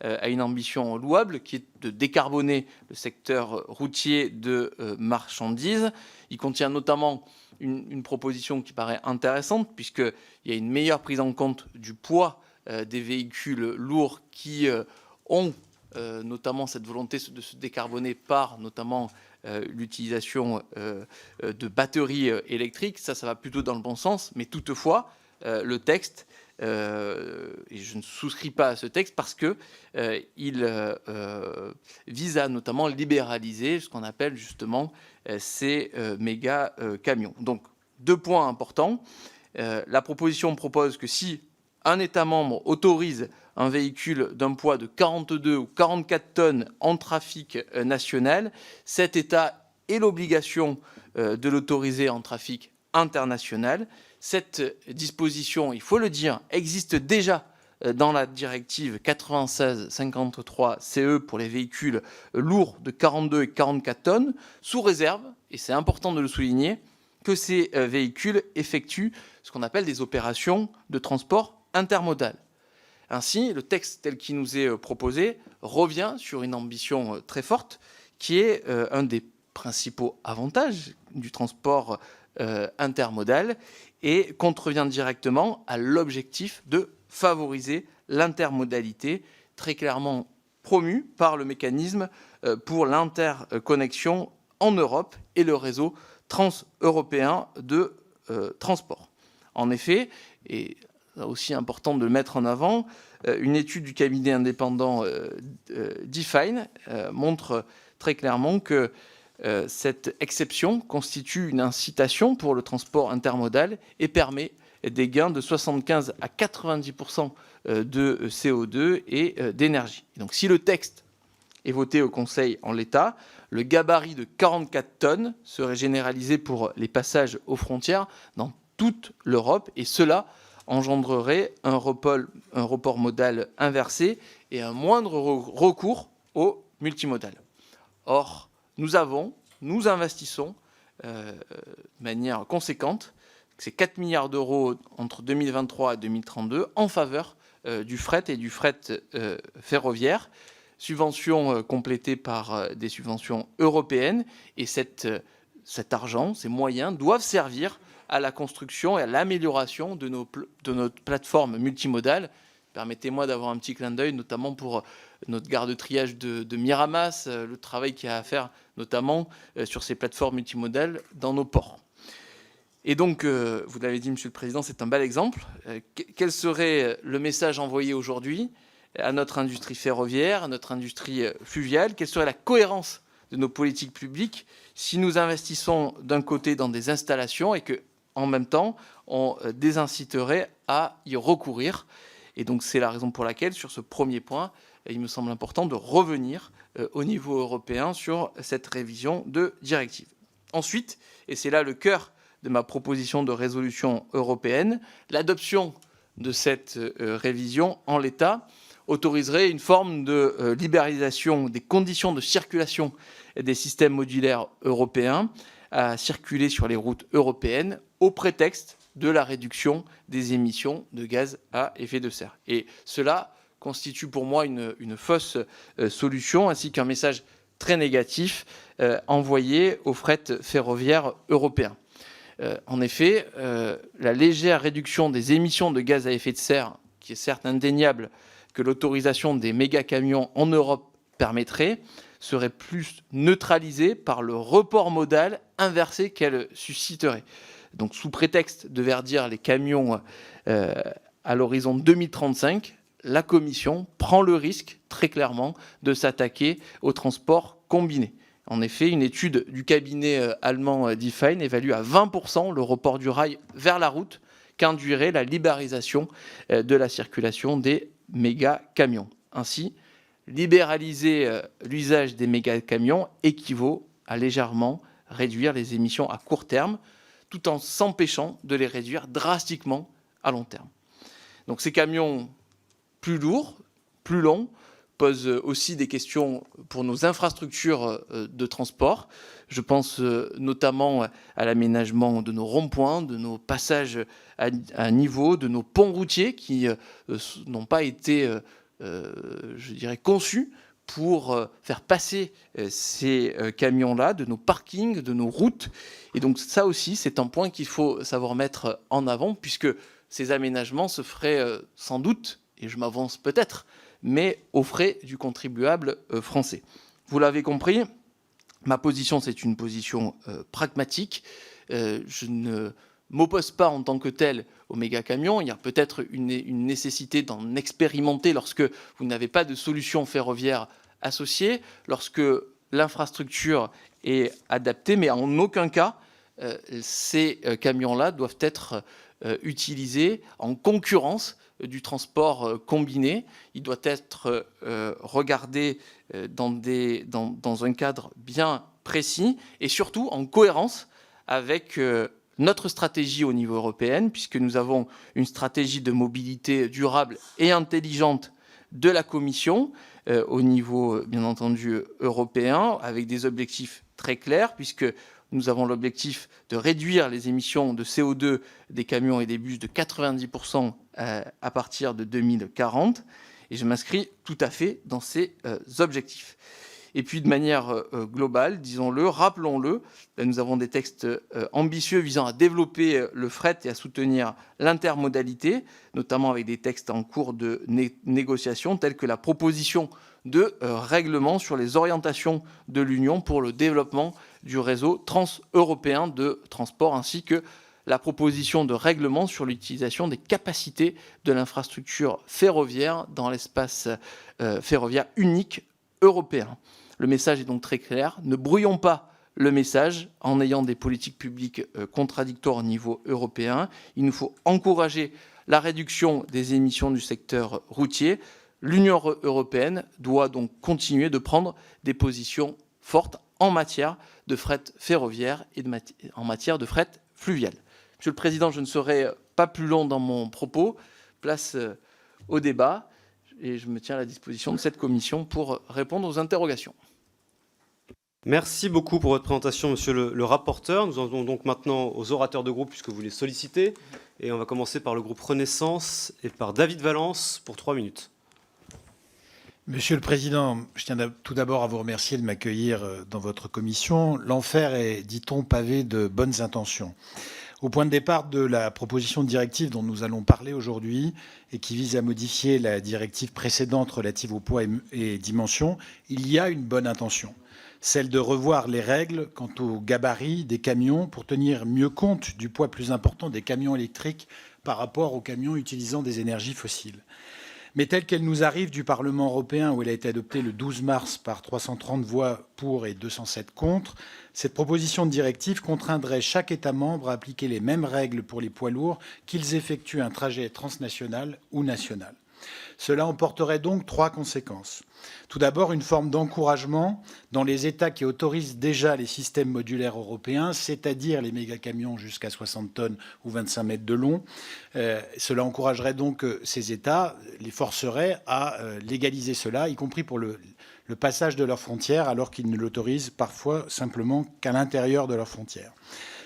a une ambition louable qui est de décarboner le secteur routier de marchandises. Il contient notamment une proposition qui paraît intéressante puisqu'il y a une meilleure prise en compte du poids des véhicules lourds qui ont notamment cette volonté de se décarboner par notamment l'utilisation de batteries électriques. Ça va plutôt dans le bon sens, mais toutefois, le texte et je ne souscris pas à ce texte parce que il vise à notamment libéraliser ce qu'on appelle justement ces méga camions. Donc, deux points importants. La proposition propose que si un État membre autorise un véhicule d'un poids de 42 ou 44 tonnes en trafic national, cet État ait l'obligation de l'autoriser en trafic international. Cette disposition, il faut le dire, existe déjà dans la directive 96/53/CE pour les véhicules lourds de 42 et 44 tonnes, sous réserve, et c'est important de le souligner, que ces véhicules effectuent ce qu'on appelle des opérations de transport intermodal. Ainsi, le texte tel qu'il nous est proposé revient sur une ambition très forte qui est un des principaux avantages du transport intermodal et contrevient directement à l'objectif de favoriser l'intermodalité très clairement promu par le mécanisme pour l'interconnexion en Europe et le réseau transeuropéen de transport. En effet, et c'est aussi important de le mettre en avant, une étude du cabinet indépendant Define montre très clairement que cette exception constitue une incitation pour le transport intermodal et permet des gains de 75 à 90% de CO2 et d'énergie. Donc si le texte et voté au Conseil en l'état, le gabarit de 44 tonnes serait généralisé pour les passages aux frontières dans toute l'Europe, et cela engendrerait un report modal inversé et un moindre recours au multimodal. Or, nous investissons de manière conséquente, c'est 4 milliards d'euros entre 2023 et 2032 en faveur du fret et du fret ferroviaire, subventions complétées par des subventions européennes, et cet argent, ces moyens doivent servir à la construction et à l'amélioration de notre plateforme multimodale. Permettez-moi d'avoir un petit clin d'œil, notamment pour notre gare de triage de Miramas, le travail qu'il y a à faire, notamment sur ces plateformes multimodales dans nos ports. Et donc, vous l'avez dit, Monsieur le Président, c'est un bel exemple. Quel serait le message envoyé aujourd'hui à notre industrie ferroviaire, à notre industrie fluviale? Quelle serait la cohérence de nos politiques publiques si nous investissons d'un côté dans des installations et que, en même temps, on désinciterait à y recourir? Et donc, c'est la raison pour laquelle, sur ce premier point, il me semble important de revenir au niveau européen sur cette révision de directive. Ensuite, et c'est là le cœur de ma proposition de résolution européenne, l'adoption de cette révision en l'état autoriserait une forme de libéralisation des conditions de circulation des systèmes modulaires européens à circuler sur les routes européennes au prétexte de la réduction des émissions de gaz à effet de serre. Et cela constitue pour moi une fausse solution, ainsi qu'un message très négatif envoyé au fret ferroviaire européen. En effet, la légère réduction des émissions de gaz à effet de serre, qui est certes indéniable que l'autorisation des méga-camions en Europe permettrait, serait plus neutralisée par le report modal inversé qu'elle susciterait. Donc, sous prétexte de verdir les camions à l'horizon 2035, la Commission prend le risque, très clairement, de s'attaquer au transport combiné. En effet, une étude du cabinet allemand Define évalue à 20% le report du rail vers la route qu'induirait la libéralisation de la circulation des méga-camions. Ainsi, libéraliser l'usage des méga-camions équivaut à légèrement réduire les émissions à court terme, tout en s'empêchant de les réduire drastiquement à long terme. Donc ces camions plus lourds, plus longs, posent aussi des questions pour nos infrastructures de transport. Je pense notamment à l'aménagement de nos ronds-points, de nos passages à niveau, de nos ponts routiers qui n'ont pas été, je dirais, conçus pour faire passer ces camions-là, de nos parkings, de nos routes. Et donc ça aussi, c'est un point qu'il faut savoir mettre en avant, puisque ces aménagements se feraient sans doute, et je m'avance peut-être, mais aux frais du contribuable français. Vous l'avez compris, ma position, c'est une position pragmatique. Je ne m'oppose pas en tant que tel aux méga-camions. Il y a peut-être une nécessité d'en expérimenter lorsque vous n'avez pas de solution ferroviaire associée, lorsque l'infrastructure est adaptée, mais en aucun cas, ces camions-là doivent être utilisés en concurrence du transport combiné. Il doit être regardé dans un cadre bien précis et surtout en cohérence avec notre stratégie au niveau européen, puisque nous avons une stratégie de mobilité durable et intelligente de la Commission au niveau, bien entendu, européen, avec des objectifs très clairs, puisque nous avons l'objectif de réduire les émissions de CO2 des camions et des bus de 90% à partir de 2040. Et je m'inscris tout à fait dans ces objectifs. Et puis, de manière globale, disons-le, rappelons-le, nous avons des textes ambitieux visant à développer le fret et à soutenir l'intermodalité, notamment avec des textes en cours de négociation, tels que la proposition de règlement sur les orientations de l'Union pour le développement du réseau transeuropéen de transport, ainsi que la proposition de règlement sur l'utilisation des capacités de l'infrastructure ferroviaire dans l'espace ferroviaire unique européen. Le message est donc très clair. Ne brouillons pas le message en ayant des politiques publiques contradictoires au niveau européen. Il nous faut encourager la réduction des émissions du secteur routier, L'Union européenne doit donc continuer de prendre des positions fortes en matière de fret ferroviaire et en matière de fret fluvial. Monsieur le Président, je ne serai pas plus long dans mon propos. Place au débat et je me tiens à la disposition de cette commission pour répondre aux interrogations. Merci beaucoup pour votre présentation, monsieur le rapporteur. Nous en venons donc maintenant aux orateurs de groupe, puisque vous les sollicitez. Et on va commencer par le groupe Renaissance et par David Valence pour 3 minutes. Monsieur le Président, je tiens tout d'abord à vous remercier de m'accueillir dans votre commission. L'enfer est, dit-on, pavé de bonnes intentions. Au point de départ de la proposition de directive dont nous allons parler aujourd'hui et qui vise à modifier la directive précédente relative au poids et dimensions, il y a une bonne intention, celle de revoir les règles quant au gabarit des camions pour tenir mieux compte du poids plus important des camions électriques par rapport aux camions utilisant des énergies fossiles. Mais telle qu'elle nous arrive du Parlement européen, où elle a été adoptée le 12 mars par 330 voix pour et 207 contre, cette proposition de directive contraindrait chaque État membre à appliquer les mêmes règles pour les poids lourds qu'ils effectuent un trajet transnational ou national. Cela emporterait donc 3 conséquences. Tout d'abord, une forme d'encouragement dans les États qui autorisent déjà les systèmes modulaires européens, c'est-à-dire les mégacamions jusqu'à 60 tonnes ou 25 mètres de long. Cela encouragerait donc ces États, les forcerait à légaliser cela, y compris pour le passage de leurs frontières, alors qu'ils ne l'autorisent parfois simplement qu'à l'intérieur de leurs frontières.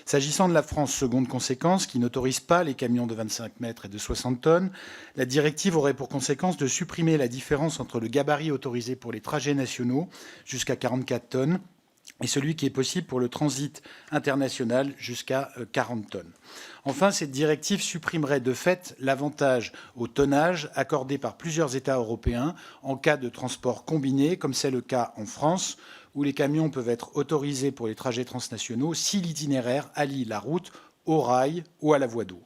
S'agissant de la France, seconde conséquence, qui n'autorise pas les camions de 25 mètres et de 60 tonnes, la directive aurait pour conséquence de supprimer la différence entre le gabarit autorisé pour les trajets nationaux jusqu'à 44 tonnes et celui qui est possible pour le transit international jusqu'à 40 tonnes. Enfin, cette directive supprimerait de fait l'avantage au tonnage accordé par plusieurs États européens en cas de transport combiné, comme c'est le cas en France, où les camions peuvent être autorisés pour les trajets transnationaux si l'itinéraire allie la route au rail ou à la voie d'eau.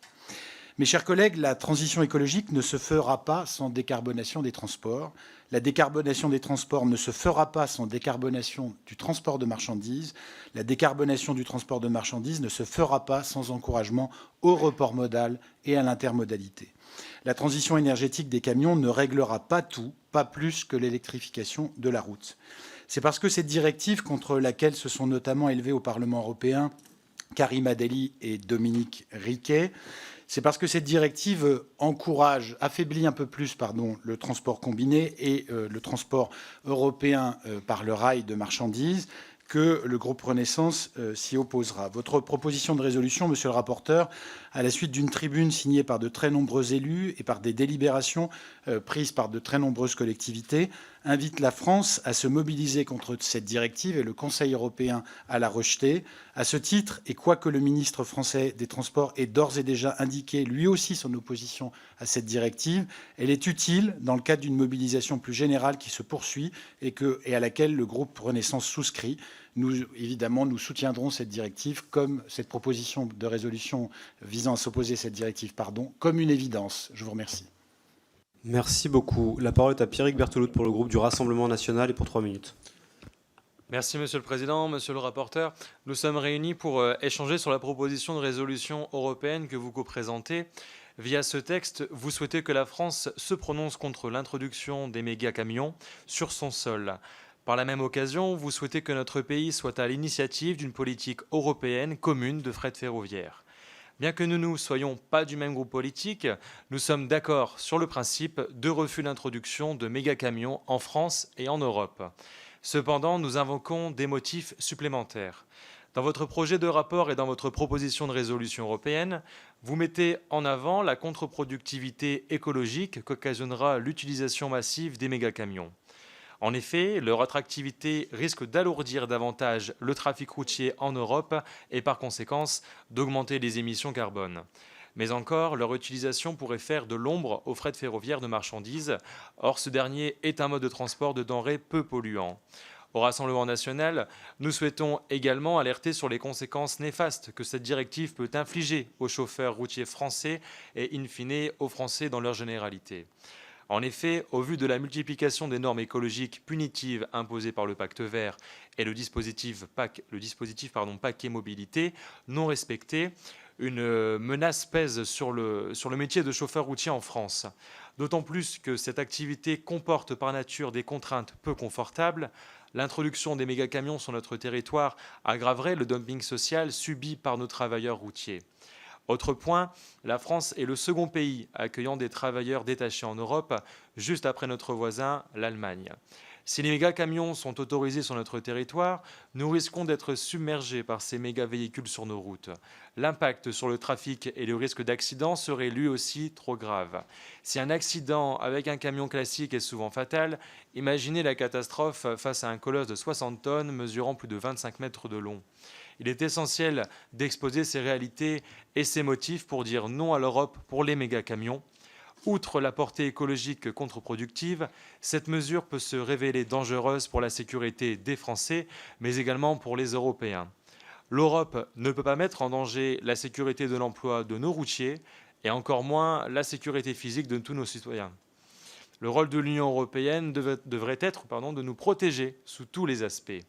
Mes chers collègues, la transition écologique ne se fera pas sans décarbonation des transports. La décarbonation des transports ne se fera pas sans décarbonation du transport de marchandises. La décarbonation du transport de marchandises ne se fera pas sans encouragement au report modal et à l'intermodalité. La transition énergétique des camions ne réglera pas tout, pas plus que l'électrification de la route. C'est parce que cette directive, contre laquelle se sont notamment élevés au Parlement européen Karima Delli et Dominique Riquet, c'est parce que cette directive affaiblit un peu plus le transport combiné et le transport européen par le rail de marchandises que le groupe Renaissance s'y opposera. Votre proposition de résolution, monsieur le rapporteur, à la suite d'une tribune signée par de très nombreux élus et par des délibérations prises par de très nombreuses collectivités, invite la France à se mobiliser contre cette directive et le Conseil européen à la rejeter. À ce titre, et quoique le ministre français des Transports ait d'ores et déjà indiqué lui aussi son opposition à cette directive, elle est utile dans le cadre d'une mobilisation plus générale qui se poursuit et à laquelle le groupe Renaissance souscrit. Évidemment, nous soutiendrons cette directive comme cette proposition de résolution visant à s'opposer à cette directive, comme une évidence. Je vous remercie. Merci beaucoup. La parole est à Pierrick Berthelot pour le groupe du Rassemblement national et pour 3 minutes. Merci Monsieur le Président, Monsieur le rapporteur. Nous sommes réunis pour échanger sur la proposition de résolution européenne que vous co-présentez. Via ce texte, vous souhaitez que la France se prononce contre l'introduction des méga-camions sur son sol. Par la même occasion, vous souhaitez que notre pays soit à l'initiative d'une politique européenne commune de fret ferroviaire. Bien que nous ne soyons pas du même groupe politique, nous sommes d'accord sur le principe de refus d'introduction de méga-camions en France et en Europe. Cependant, nous invoquons des motifs supplémentaires. Dans votre projet de rapport et dans votre proposition de résolution européenne, vous mettez en avant la contre-productivité écologique qu'occasionnera l'utilisation massive des mégacamions. En effet, leur attractivité risque d'alourdir davantage le trafic routier en Europe et par conséquence d'augmenter les émissions carbone. Mais encore, leur utilisation pourrait faire de l'ombre au fret ferroviaire de marchandises. Or, ce dernier est un mode de transport de denrées peu polluant. Au Rassemblement national, nous souhaitons également alerter sur les conséquences néfastes que cette directive peut infliger aux chauffeurs routiers français et in fine aux Français dans leur généralité. En effet, au vu de la multiplication des normes écologiques punitives imposées par le Pacte vert et le dispositif paquet mobilité non respecté, une menace pèse sur le métier de chauffeur routier en France. D'autant plus que cette activité comporte par nature des contraintes peu confortables. L'introduction des mégacamions sur notre territoire aggraverait le dumping social subi par nos travailleurs routiers. Autre point, la France est le second pays accueillant des travailleurs détachés en Europe, juste après notre voisin, l'Allemagne. Si les mégacamions sont autorisés sur notre territoire, nous risquons d'être submergés par ces méga-véhicules sur nos routes. L'impact sur le trafic et le risque d'accident serait lui aussi trop grave. Si un accident avec un camion classique est souvent fatal, imaginez la catastrophe face à un colosse de 60 tonnes mesurant plus de 25 mètres de long. Il est essentiel d'exposer ces réalités et ces motifs pour dire non à l'Europe pour les mégacamions. Outre la portée écologique contre-productive, cette mesure peut se révéler dangereuse pour la sécurité des Français, mais également pour les Européens. L'Europe ne peut pas mettre en danger la sécurité de l'emploi de nos routiers, et encore moins la sécurité physique de tous nos citoyens. Le rôle de l'Union européenne devrait être de nous protéger sous tous les aspects.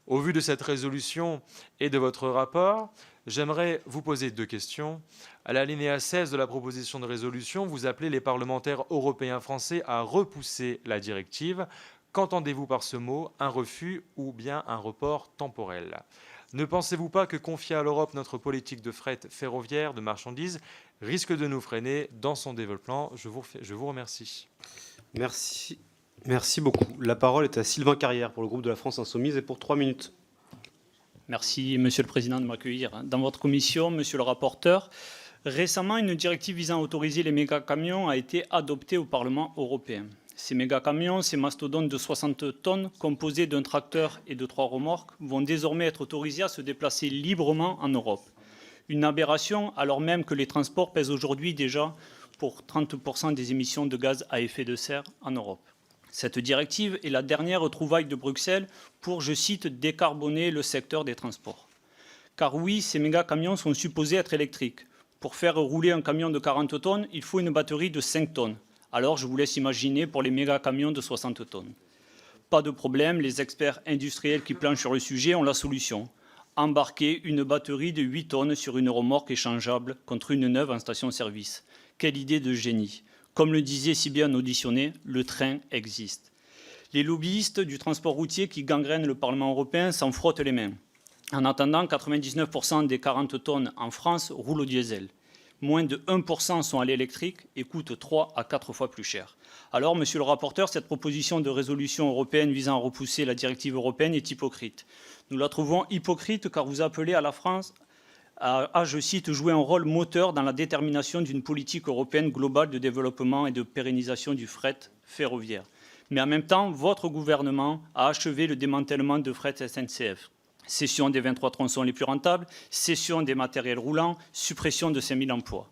Au vu de cette résolution et de votre rapport, j'aimerais vous poser 2 questions. À l'alinéa 16 de la proposition de résolution, vous appelez les parlementaires européens français à repousser la directive. Qu'entendez-vous par ce mot? Un refus ou bien un report temporel? Ne pensez-vous pas que confier à l'Europe notre politique de fret ferroviaire de marchandises risque de nous freiner dans son développement? Je vous remercie. Merci beaucoup. La parole est à Sylvain Carrière pour le groupe de la France Insoumise et pour 3 minutes. Merci, Monsieur le Président, de m'accueillir dans votre commission. Monsieur le rapporteur, récemment, une directive visant à autoriser les mégacamions a été adoptée au Parlement européen. Ces mégacamions, ces mastodontes de 60 tonnes, composés d'un tracteur et de 3 remorques, vont désormais être autorisés à se déplacer librement en Europe. Une aberration, alors même que les transports pèsent aujourd'hui déjà pour 30% des émissions de gaz à effet de serre en Europe. Cette directive est la dernière trouvaille de Bruxelles pour, je cite, décarboner le secteur des transports. Car oui, ces méga-camions sont supposés être électriques. Pour faire rouler un camion de 40 tonnes, il faut une batterie de 5 tonnes. Alors je vous laisse imaginer pour les méga-camions de 60 tonnes. Pas de problème, les experts industriels qui planchent sur le sujet ont la solution. Embarquer une batterie de 8 tonnes sur une remorque échangeable contre une neuve en station-service. Quelle idée de génie! Comme le disait si bien auditionné, le train existe. Les lobbyistes du transport routier qui gangrènent le Parlement européen s'en frottent les mains. En attendant, 99% des 40 tonnes en France roulent au diesel. Moins de 1% sont à l'électrique et coûtent 3 à 4 fois plus cher. Alors, monsieur le rapporteur, cette proposition de résolution européenne visant à repousser la directive européenne est hypocrite. Nous la trouvons hypocrite car vous appelez à la France à, je cite, jouer un rôle moteur dans la détermination d'une politique européenne globale de développement et de pérennisation du fret ferroviaire. Mais en même temps, votre gouvernement a achevé le démantèlement de Fret SNCF. Cession des 23 tronçons les plus rentables, cession des matériels roulants, suppression de 5000 emplois.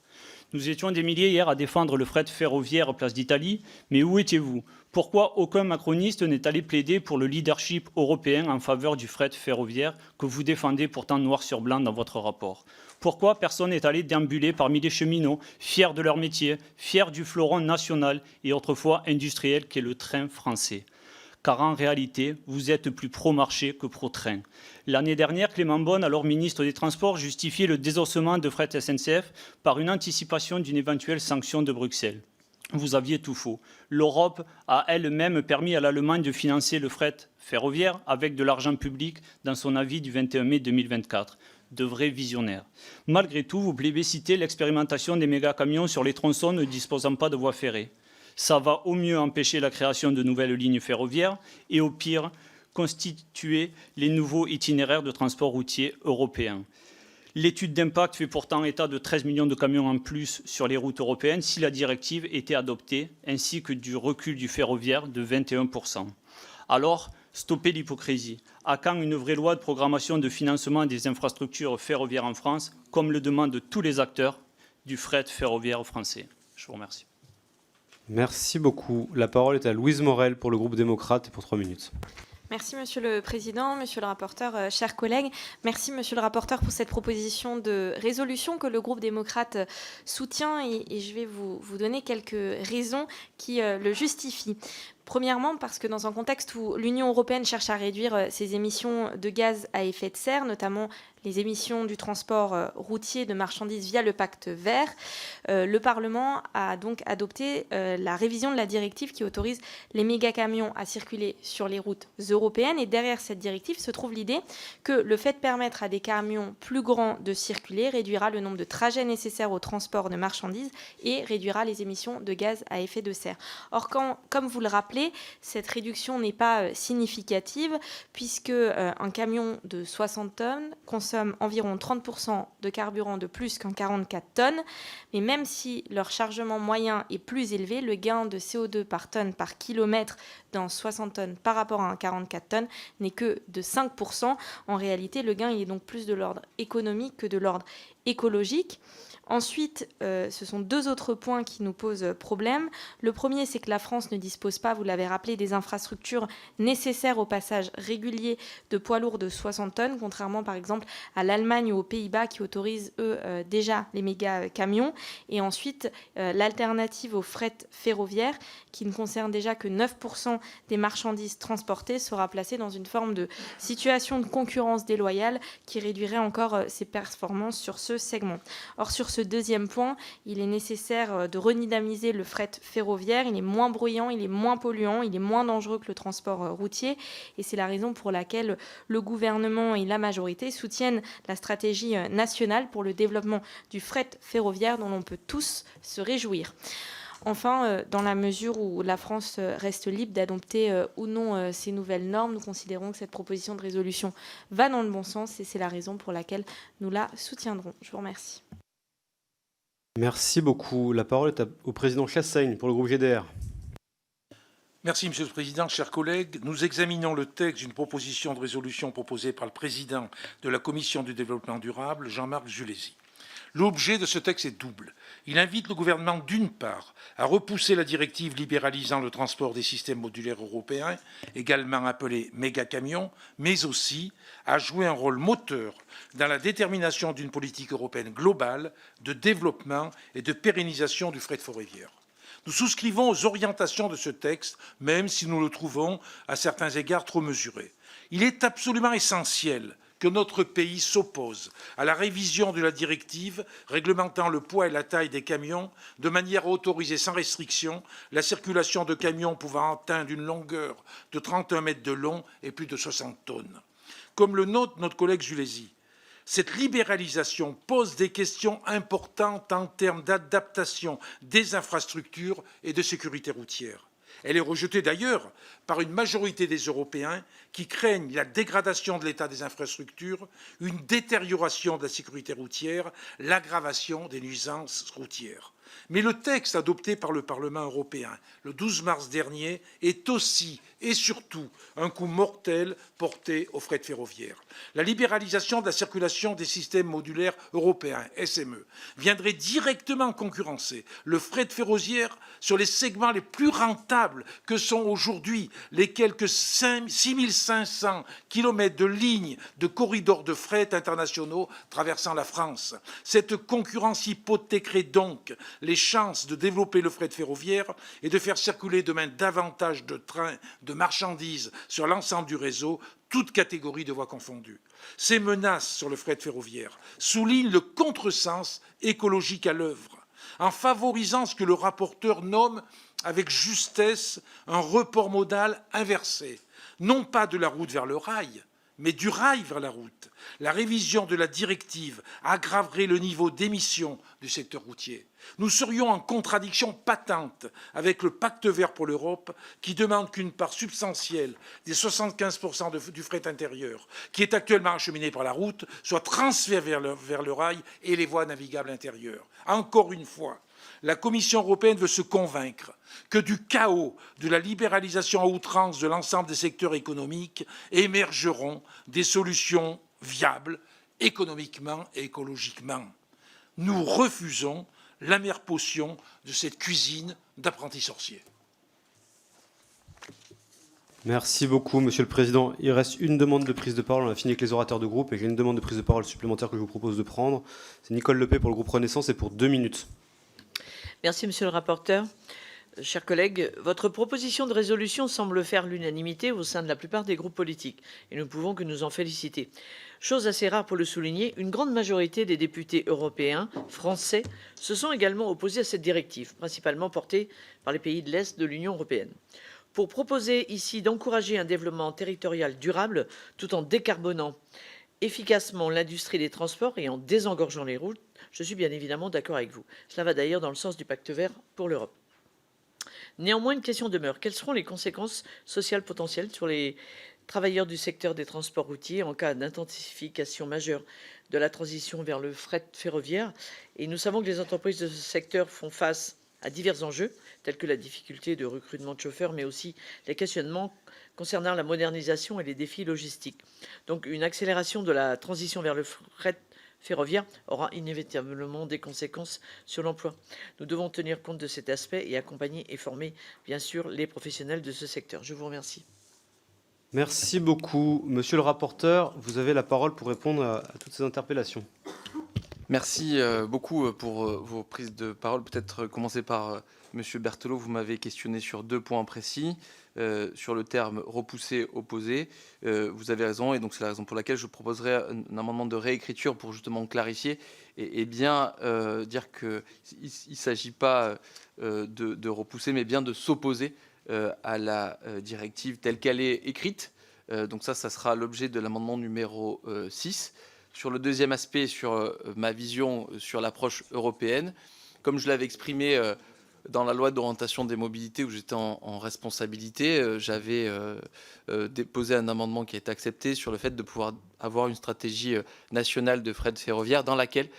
Nous étions des milliers hier à défendre le fret ferroviaire place d'Italie, mais où étiez-vous? Pourquoi aucun macroniste n'est allé plaider pour le leadership européen en faveur du fret ferroviaire que vous défendez pourtant noir sur blanc dans votre rapport? Pourquoi personne n'est allé déambuler parmi les cheminots, fiers de leur métier, fiers du fleuron national et autrefois industriel qu'est le train français? Car en réalité, vous êtes plus pro-marché que pro-train. L'année dernière, Clément Beaune, alors ministre des Transports, justifiait le désossement de Fret SNCF par une anticipation d'une éventuelle sanction de Bruxelles. Vous aviez tout faux. L'Europe a elle-même permis à l'Allemagne de financer le fret ferroviaire avec de l'argent public dans son avis du 21 mai 2024. De vrais visionnaires. Malgré tout, vous plébiscitez l'expérimentation des méga-camions sur les tronçons ne disposant pas de voies ferrées. Ça va au mieux empêcher la création de nouvelles lignes ferroviaires et au pire constituer les nouveaux itinéraires de transport routier européens. L'étude d'impact fait pourtant état de 13 millions de camions en plus sur les routes européennes si la directive était adoptée, ainsi que du recul du ferroviaire de 21%. Alors, stoppez l'hypocrisie. À quand une vraie loi de programmation de financement des infrastructures ferroviaires en France, comme le demandent tous les acteurs du fret ferroviaire français? Je vous remercie. Merci beaucoup. La parole est à Louise Morel pour le groupe démocrate et pour 3 minutes. Merci Monsieur le Président, Monsieur le rapporteur, chers collègues. Merci Monsieur le rapporteur pour cette proposition de résolution que le groupe démocrate soutient et je vais vous donner quelques raisons qui le justifient. Premièrement, parce que dans un contexte où l'Union européenne cherche à réduire ses émissions de gaz à effet de serre, notamment les émissions du transport routier de marchandises via le pacte vert, le Parlement a donc adopté la révision de la directive qui autorise les mégacamions à circuler sur les routes européennes. Et derrière cette directive se trouve l'idée que le fait de permettre à des camions plus grands de circuler réduira le nombre de trajets nécessaires au transport de marchandises et réduira les émissions de gaz à effet de serre. Or, comme vous le rappelez, cette réduction n'est pas significative puisque un camion de 60 tonnes consomme environ 30% de carburant de plus qu'un 44 tonnes. Mais même si leur chargement moyen est plus élevé, le gain de CO2 par tonne par kilomètre dans 60 tonnes par rapport à un 44 tonnes n'est que de 5%. En réalité, le gain il est donc plus de l'ordre économique que de l'ordre écologique. Ensuite, ce sont deux autres points qui nous posent problème. Le premier, c'est que la France ne dispose pas, vous l'avez rappelé, des infrastructures nécessaires au passage régulier de poids lourds de 60 tonnes, contrairement par exemple à l'Allemagne ou aux Pays-Bas qui autorisent, eux, déjà les méga-camions. Et ensuite, l'alternative au fret ferroviaire, qui ne concerne déjà que 9% des marchandises transportées, sera placée dans une forme de situation de concurrence déloyale qui réduirait encore ses performances sur ce segment. Or, sur ce deuxième point, il est nécessaire de redynamiser le fret ferroviaire. Il est moins bruyant, il est moins polluant, il est moins dangereux que le transport routier. Et c'est la raison pour laquelle le gouvernement et la majorité soutiennent la stratégie nationale pour le développement du fret ferroviaire dont on peut tous se réjouir. Enfin, dans la mesure où la France reste libre d'adopter ou non ces nouvelles normes, nous considérons que cette proposition de résolution va dans le bon sens et c'est la raison pour laquelle nous la soutiendrons. Je vous remercie. Merci beaucoup. La parole est au président Chassaigne pour le groupe GDR. Merci, Monsieur le Président. Chers collègues, nous examinons le texte d'une proposition de résolution proposée par le président de la Commission du développement durable, Jean-Marc Zulesi. L'objet de ce texte est double. Il invite le gouvernement, d'une part, à repousser la directive libéralisant le transport des systèmes modulaires européens, également appelés mégacamions, mais aussi à jouer un rôle moteur dans la détermination d'une politique européenne globale de développement et de pérennisation du fret ferroviaire. Nous souscrivons aux orientations de ce texte, même si nous le trouvons à certains égards trop mesuré. Il est absolument essentiel que notre pays s'oppose à la révision de la directive réglementant le poids et la taille des camions de manière à autoriser sans restriction la circulation de camions pouvant atteindre une longueur de 31 mètres de long et plus de 60 tonnes. Comme le note notre collègue Zulesi, cette libéralisation pose des questions importantes en termes d'adaptation des infrastructures et de sécurité routière. Elle est rejetée d'ailleurs par une majorité des Européens qui craignent la dégradation de l'état des infrastructures, une détérioration de la sécurité routière, l'aggravation des nuisances routières. Mais le texte adopté par le Parlement européen le 12 mars dernier est aussi et surtout un coup mortel porté au fret ferroviaire. La libéralisation de la circulation des systèmes modulaires européens, SME, viendrait directement concurrencer le fret ferroviaire sur les segments les plus rentables que sont aujourd'hui les quelques 6500 km de lignes de corridors de fret internationaux traversant la France. Cette concurrence hypothéquerait donc les chances de développer le fret ferroviaire et de faire circuler demain davantage de trains, de marchandises sur l'ensemble du réseau, toutes catégories de voies confondues. Ces menaces sur le fret ferroviaire soulignent le contresens écologique à l'œuvre, en favorisant ce que le rapporteur nomme avec justesse un report modal inversé, non pas de la route vers le rail, mais du rail vers la route. La révision de la directive aggraverait le niveau d'émissions du secteur routier. Nous serions en contradiction patente avec le pacte vert pour l'Europe qui demande qu'une part substantielle des 75% du fret intérieur qui est actuellement acheminé par la route soit transférée vers le rail et les voies navigables intérieures. Encore une fois, la Commission européenne veut se convaincre que du chaos de la libéralisation à outrance de l'ensemble des secteurs économiques émergeront des solutions viables économiquement et écologiquement. Nous refusons l'amère potion de cette cuisine d'apprentis sorciers. Merci beaucoup, Monsieur le Président. Il reste une demande de prise de parole. On a fini avec les orateurs de groupe et j'ai une demande de prise de parole supplémentaire que je vous propose de prendre. C'est Nicole Lepay pour le groupe Renaissance et pour 2 minutes. Merci, Monsieur le rapporteur. chers collègues, votre proposition de résolution semble faire l'unanimité au sein de la plupart des groupes politiques, et nous ne pouvons que nous en féliciter. Chose assez rare pour le souligner, une grande majorité des députés européens, français, se sont également opposés à cette directive, principalement portée par les pays de l'Est de l'Union européenne. Pour proposer ici d'encourager un développement territorial durable tout en décarbonant efficacement l'industrie des transports et en désengorgeant les routes, je suis bien évidemment d'accord avec vous. Cela va d'ailleurs dans le sens du pacte vert pour l'Europe. Néanmoins, une question demeure. Quelles seront les conséquences sociales potentielles sur les travailleurs du secteur des transports routiers en cas d'intensification majeure de la transition vers le fret ferroviaire? Et nous savons que les entreprises de ce secteur font face à divers enjeux, tels que la difficulté de recrutement de chauffeurs, mais aussi les questionnements concernant la modernisation et les défis logistiques. Donc une accélération de la transition vers le fret ferroviaire aura inévitablement des conséquences sur l'emploi. Nous devons tenir compte de cet aspect et accompagner et former, bien sûr, les professionnels de ce secteur. Je vous remercie. Merci beaucoup. Monsieur le rapporteur, vous avez la parole pour répondre à toutes ces interpellations. Merci beaucoup pour vos prises de parole. Peut-être commencer par Monsieur Berthelot. Vous m'avez questionné sur 2 points précis. Sur le terme repoussé, opposé, vous avez raison, et donc c'est la raison pour laquelle je proposerai un amendement de réécriture pour justement clarifier et bien dire qu'il ne s'agit pas de repousser, mais bien de s'opposer à la directive telle qu'elle est écrite. Donc ça sera l'objet de l'amendement numéro 6. Sur le deuxième aspect, sur ma vision sur l'approche européenne, comme je l'avais exprimé dans la loi d'orientation des mobilités où j'étais en responsabilité, j'avais déposé un amendement qui a été accepté sur le fait de pouvoir avoir une stratégie nationale de fret ferroviaire dans laquelle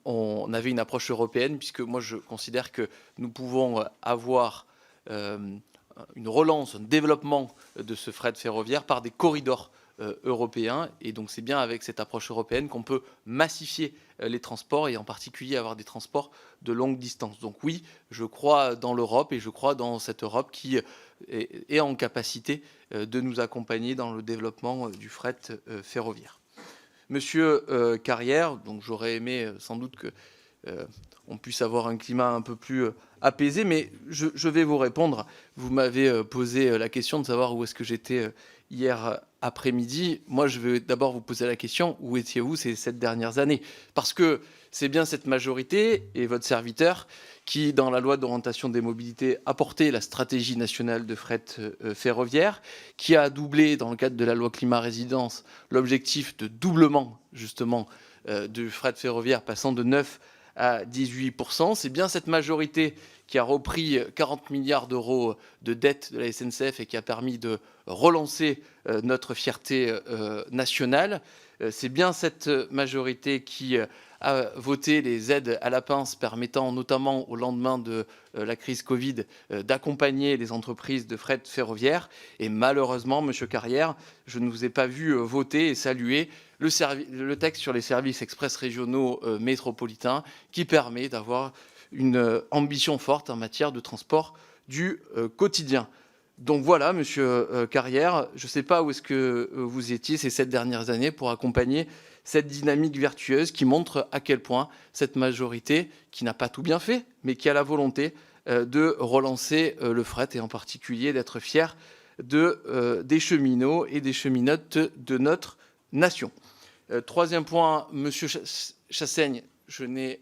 on avait une approche européenne, puisque moi je considère que nous pouvons avoir une relance, un développement de ce fret ferroviaire par des corridors européens, et donc c'est bien avec cette approche européenne qu'on peut massifier les transports et en particulier avoir des transports de longue distance. Donc oui, je crois dans l'Europe et je crois dans cette Europe qui est en capacité de nous accompagner dans le développement du fret ferroviaire. Monsieur Carrière, donc j'aurais aimé sans doute que on puisse avoir un climat un peu plus apaisé, mais je vais vous répondre. Vous m'avez posé la question de savoir où est-ce que j'étais hier après-midi. Moi, je vais d'abord vous poser la question, où étiez-vous ces 7 dernières années? Parce que c'est bien cette majorité et votre serviteur qui, dans la loi d'orientation des mobilités, a porté la stratégie nationale de fret ferroviaire, qui a doublé, dans le cadre de la loi climat-résidence, l'objectif de doublement, justement, du fret ferroviaire, passant de 9 à 18%. C'est bien cette majorité qui a repris 40 milliards d'euros de dette de la SNCF et qui a permis de relancer notre fierté nationale. C'est bien cette majorité qui a voté les aides à la pince permettant notamment au lendemain de la crise Covid d'accompagner les entreprises de fret ferroviaire. Et malheureusement, Monsieur Carrière, je ne vous ai pas vu voter et saluer le texte sur les services express régionaux métropolitains qui permet d'avoir une ambition forte en matière de transport du quotidien. Donc voilà, Monsieur Carrière, je ne sais pas où est-ce que vous étiez ces 7 dernières années pour accompagner cette dynamique vertueuse qui montre à quel point cette majorité, qui n'a pas tout bien fait, mais qui a la volonté de relancer le fret et en particulier d'être fier des cheminots et des cheminotes de notre nation. Troisième point, Monsieur Chassaigne, je n'ai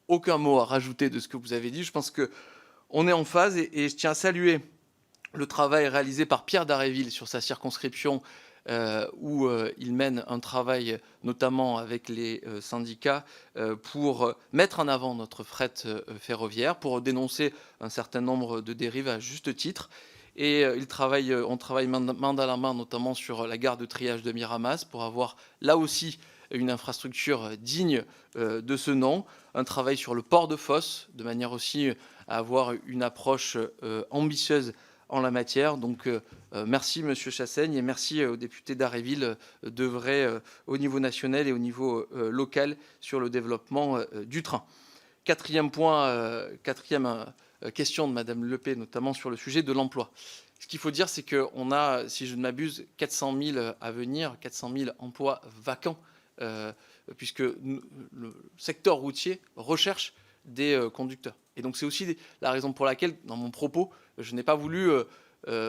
aucun mot à rajouter de ce que vous avez dit. Je pense qu'on est en phase et je tiens à saluer le travail réalisé par Pierre Dharréville sur sa circonscription où il mène un travail notamment avec les syndicats pour mettre en avant notre fret ferroviaire, pour dénoncer un certain nombre de dérives à juste titre. Et on travaille main dans la main notamment sur la gare de triage de Miramas pour avoir là aussi une infrastructure digne de ce nom, un travail sur le port de Fos, de manière aussi à avoir une approche ambitieuse en la matière. Donc merci Monsieur Chassaigne et merci aux députés d'Arréville d'œuvrer au niveau national et au niveau local sur le développement du train. Quatrième question de Madame Lepé, notamment sur le sujet de l'emploi. Ce qu'il faut dire, c'est qu'on a, si je ne m'abuse, 400 000 à venir, 400 000 emplois vacants, puisque le secteur routier recherche des conducteurs. Et donc c'est aussi la raison pour laquelle, dans mon propos, je n'ai pas voulu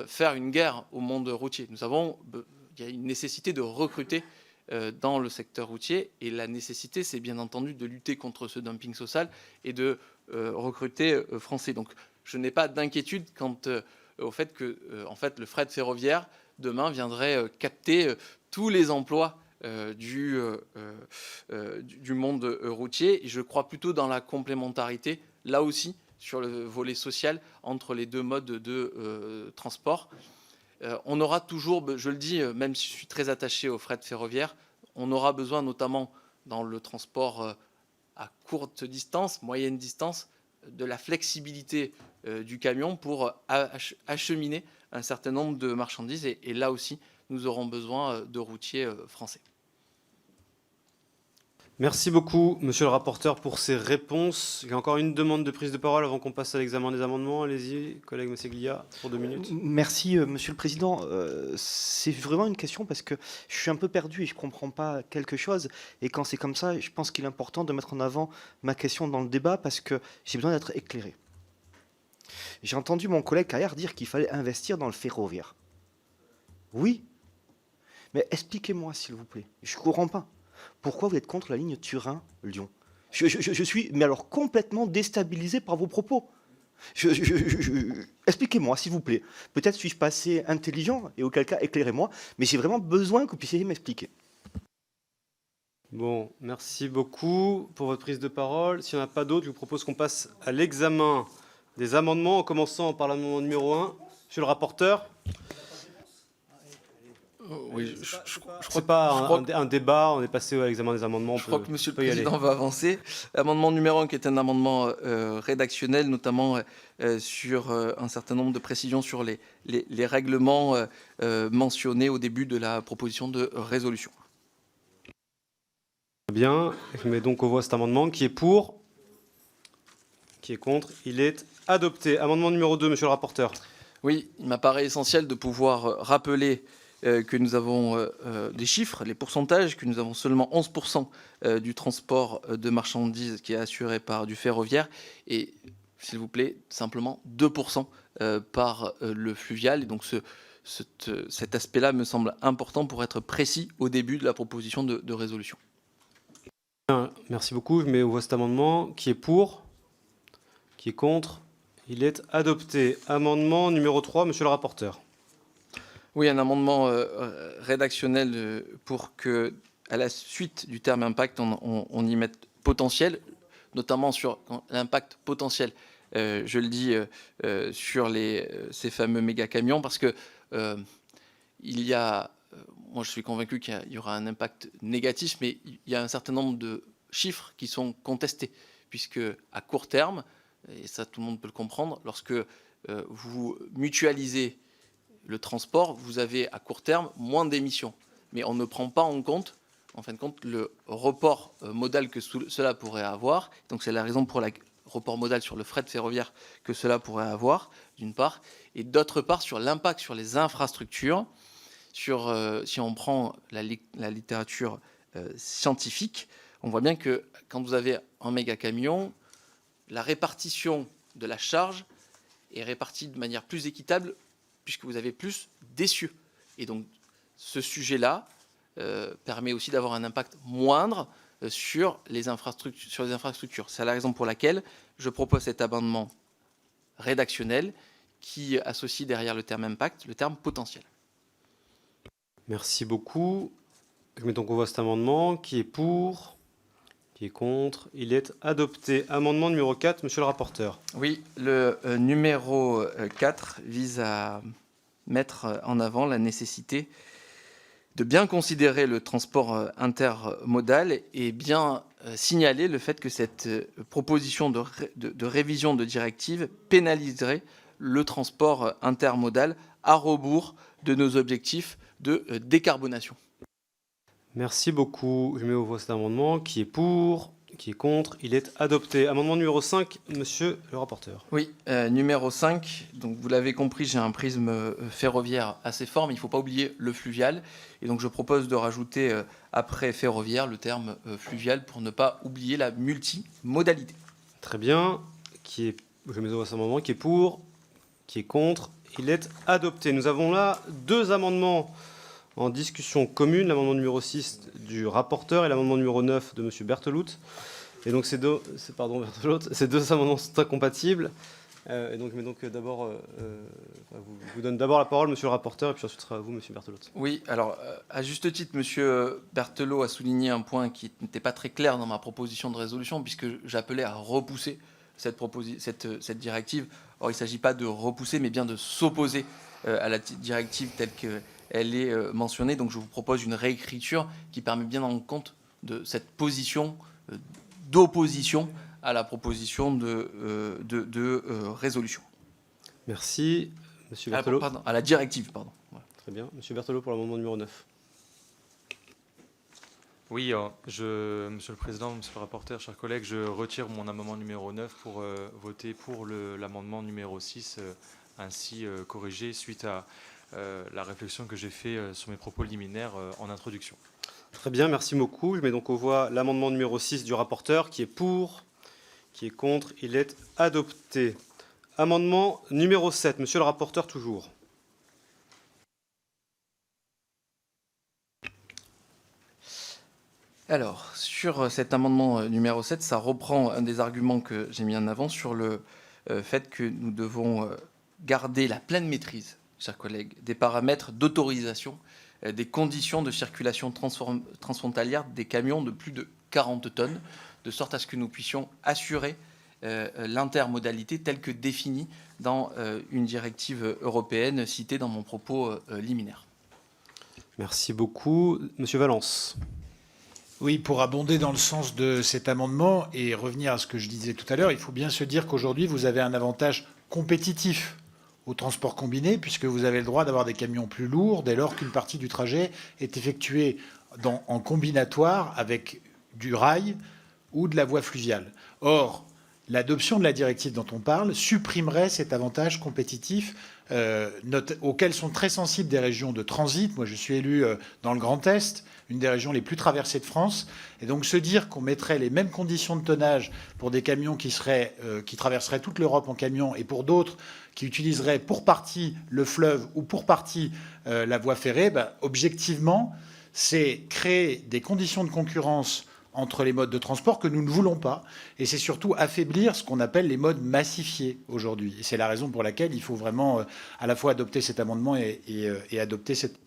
faire une guerre au monde routier. Il y a une nécessité de recruter dans le secteur routier, et la nécessité, c'est bien entendu de lutter contre ce dumping social et de recruter français. Donc je n'ai pas d'inquiétude quant au fait que en fait, le fret ferroviaire, demain, viendrait capter tous les emplois du monde routier. Et je crois plutôt dans la complémentarité, là aussi, sur le volet social, entre les deux modes de transport. On aura toujours, je le dis, même si je suis très attaché au fret ferroviaire, on aura besoin, notamment dans le transport à courte distance, moyenne distance, de la flexibilité du camion pour acheminer un certain nombre de marchandises. Et là aussi, nous aurons besoin de routiers français. Merci beaucoup, monsieur le rapporteur, pour ces réponses. Il y a encore une demande de prise de parole avant qu'on passe à l'examen des amendements. Allez-y, collègue Messeglia, pour 2 minutes. Merci, monsieur le président. C'est vraiment une question parce que je suis un peu perdu et je ne comprends pas quelque chose. Et quand c'est comme ça, je pense qu'il est important de mettre en avant ma question dans le débat parce que j'ai besoin d'être éclairé. J'ai entendu mon collègue Carrière dire qu'il fallait investir dans le ferroviaire. Oui, mais expliquez-moi, s'il vous plaît. Je ne comprends pas. Pourquoi vous êtes contre la ligne Turin-Lyon ? Je suis, mais alors, complètement déstabilisé par vos propos. Expliquez-moi, s'il vous plaît. Peut-être suis-je pas assez intelligent, et auquel cas, éclairez-moi, mais j'ai vraiment besoin que vous puissiez m'expliquer. Bon, merci beaucoup pour votre prise de parole. S'il n'y en a pas d'autres, je vous propose qu'on passe à l'examen des amendements, en commençant par l'amendement numéro 1. Monsieur le rapporteur. Oui, je crois pas un débat, on est passé à l'examen des amendements. Je crois que monsieur le président va avancer. Amendement numéro 1 qui est un amendement rédactionnel, notamment sur un certain nombre de précisions sur les règlements mentionnés au début de la proposition de résolution. Bien, je mets donc aux voix cet amendement qui est pour, qui est contre, il est adopté. Amendement numéro 2, monsieur le rapporteur. Oui, il m'apparaît essentiel de pouvoir rappeler que nous avons des chiffres, les pourcentages, que nous avons seulement 11% du transport de marchandises qui est assuré par du ferroviaire et, s'il vous plaît, simplement 2% par le fluvial. Et donc cet aspect-là me semble important pour être précis au début de la proposition de résolution. Merci beaucoup. Je mets aux voix cet amendement qui est pour, qui est contre. Il est adopté. Amendement numéro 3, monsieur le rapporteur. Oui, un amendement rédactionnel pour que, à la suite du terme impact, on y mette potentiel, notamment sur l'impact potentiel, je le dis, sur ces fameux méga camions, parce que il y a, moi je suis convaincu qu'il y aura un impact négatif, mais il y a un certain nombre de chiffres qui sont contestés, puisque à court terme, et ça tout le monde peut le comprendre, lorsque vous mutualisez le transport, vous avez à court terme moins d'émissions. Mais on ne prend pas en compte, en fin de compte, le report modal que cela pourrait avoir. Donc c'est la raison pour le report modal sur le fret ferroviaire que cela pourrait avoir, d'une part. Et d'autre part, sur l'impact sur les infrastructures. Si on prend la littérature scientifique, on voit bien que quand vous avez un méga camion, la répartition de la charge est répartie de manière plus équitable puisque vous avez plus d'essieux. Et donc, ce sujet-là permet aussi d'avoir un impact moindre sur les infrastructures. C'est la raison pour laquelle je propose cet amendement rédactionnel qui associe derrière le terme impact le terme potentiel. Merci beaucoup. Je mets donc aux voix cet amendement qui est pour, qui est contre. Il est adopté. Amendement numéro 4, monsieur le rapporteur. Oui, le numéro 4 vise à mettre en avant la nécessité de bien considérer le transport intermodal et bien signaler le fait que cette proposition de révision de directive pénaliserait le transport intermodal à rebours de nos objectifs de décarbonation. Merci beaucoup. Je mets aux voix cet amendement qui est pour, qui est contre. Il est adopté. Amendement numéro 5, monsieur le rapporteur. Oui, numéro 5. Donc vous l'avez compris, j'ai un prisme ferroviaire assez fort, mais il ne faut pas oublier le fluvial. Et donc je propose de rajouter après ferroviaire le terme fluvial pour ne pas oublier la multimodalité. Très bien. Je mets au voie cet amendement qui est pour, qui est contre. Il est adopté. Nous avons là 2 amendements en discussion commune, l'amendement numéro 6 du rapporteur et l'amendement numéro 9 de M. Berthelout. Et donc ces deux amendements sont incompatibles. Et donc, d'abord, vous donne d'abord la parole, monsieur le rapporteur, et puis ensuite ce sera à vous, monsieur Berthelout. Oui, alors, à juste titre, monsieur Berthelot a souligné un point qui n'était pas très clair dans ma proposition de résolution, puisque j'appelais à repousser cette directive. Or, il ne s'agit pas de repousser, mais bien de s'opposer à la directive telle qu'elle est mentionnée. Donc, je vous propose une réécriture qui permet bien de rendre compte de cette position d'opposition à la proposition de résolution. Merci. Monsieur Berthelot. Pardon, à la directive, pardon. Voilà. Très bien. Monsieur Berthelot pour l'amendement numéro 9. Oui, Monsieur le Président, Monsieur le rapporteur, chers collègues, je retire mon amendement numéro 9 pour voter pour l'amendement numéro 6, ainsi corrigé suite à la réflexion que j'ai faite sur mes propos liminaires en introduction. Très bien, merci beaucoup. Je mets donc aux voix l'amendement numéro 6 du rapporteur qui est pour, qui est contre. Il est adopté. Amendement numéro 7, monsieur le rapporteur toujours. Alors, sur cet amendement numéro 7, ça reprend un des arguments que j'ai mis en avant sur le fait que nous devons garder la pleine maîtrise, chers collègues, des paramètres d'autorisation, des conditions de circulation transfrontalière des camions de plus de 40 tonnes, de sorte à ce que nous puissions assurer l'intermodalité telle que définie dans une directive européenne citée dans mon propos liminaire. Merci beaucoup. Monsieur Valence. Oui, pour abonder dans le sens de cet amendement et revenir à ce que je disais tout à l'heure, il faut bien se dire qu'aujourd'hui, vous avez un avantage compétitif au transport combiné, puisque vous avez le droit d'avoir des camions plus lourds dès lors qu'une partie du trajet est effectuée en combinatoire avec du rail ou de la voie fluviale. Or, l'adoption de la directive dont on parle supprimerait cet avantage compétitif auquel sont très sensibles des régions de transit. Moi, je suis élu dans le Grand Est, une des régions les plus traversées de France. Et donc, se dire qu'on mettrait les mêmes conditions de tonnage pour des camions qui traverseraient toute l'Europe en camion et pour d'autres qui utiliseraient pour partie le fleuve ou pour partie la voie ferrée, objectivement, c'est créer des conditions de concurrence entre les modes de transport que nous ne voulons pas. Et c'est surtout affaiblir ce qu'on appelle les modes massifiés aujourd'hui. Et c'est la raison pour laquelle il faut vraiment à la fois adopter cet amendement et adopter cette...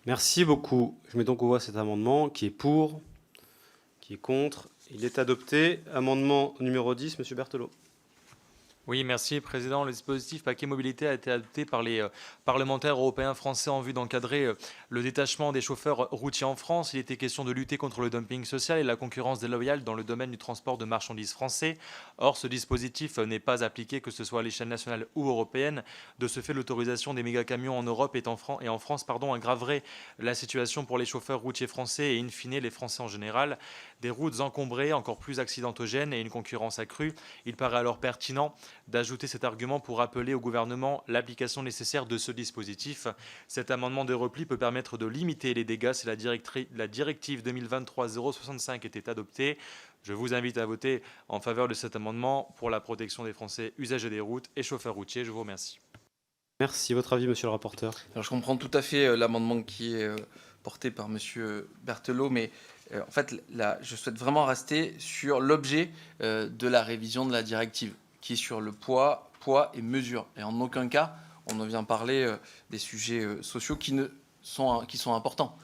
Merci beaucoup. Je mets donc aux voix cet amendement qui est pour, qui est contre. Il est adopté. Amendement numéro 10, monsieur Berthelot. Oui, merci, Président. Le dispositif Paquet Mobilité a été adopté par les parlementaires européens français en vue d'encadrer le détachement des chauffeurs routiers en France. Il était question de lutter contre le dumping social et la concurrence déloyale dans le domaine du transport de marchandises français. Or, ce dispositif n'est pas appliqué, que ce soit à l'échelle nationale ou européenne. De ce fait, l'autorisation des méga-camions en Europe et en France aggraverait la situation pour les chauffeurs routiers français et, in fine, les Français en général. Des routes encombrées, encore plus accidentogènes et une concurrence accrue. Il paraît alors pertinent d'ajouter cet argument pour rappeler au gouvernement l'application nécessaire de ce dispositif. Cet amendement de repli peut permettre de limiter les dégâts si la directive 2023-065 était adoptée. Je vous invite à voter en faveur de cet amendement pour la protection des Français usagers des routes et chauffeurs routiers. Je vous remercie. Merci. Votre avis, monsieur le rapporteur? Alors, je comprends tout à fait l'amendement qui est porté par monsieur Berthelot, mais en fait, là, je souhaite vraiment rester sur l'objet de la révision de la directive, qui est sur le poids et mesure. Et en aucun cas, on ne vient parler des sujets sociaux qui sont importants,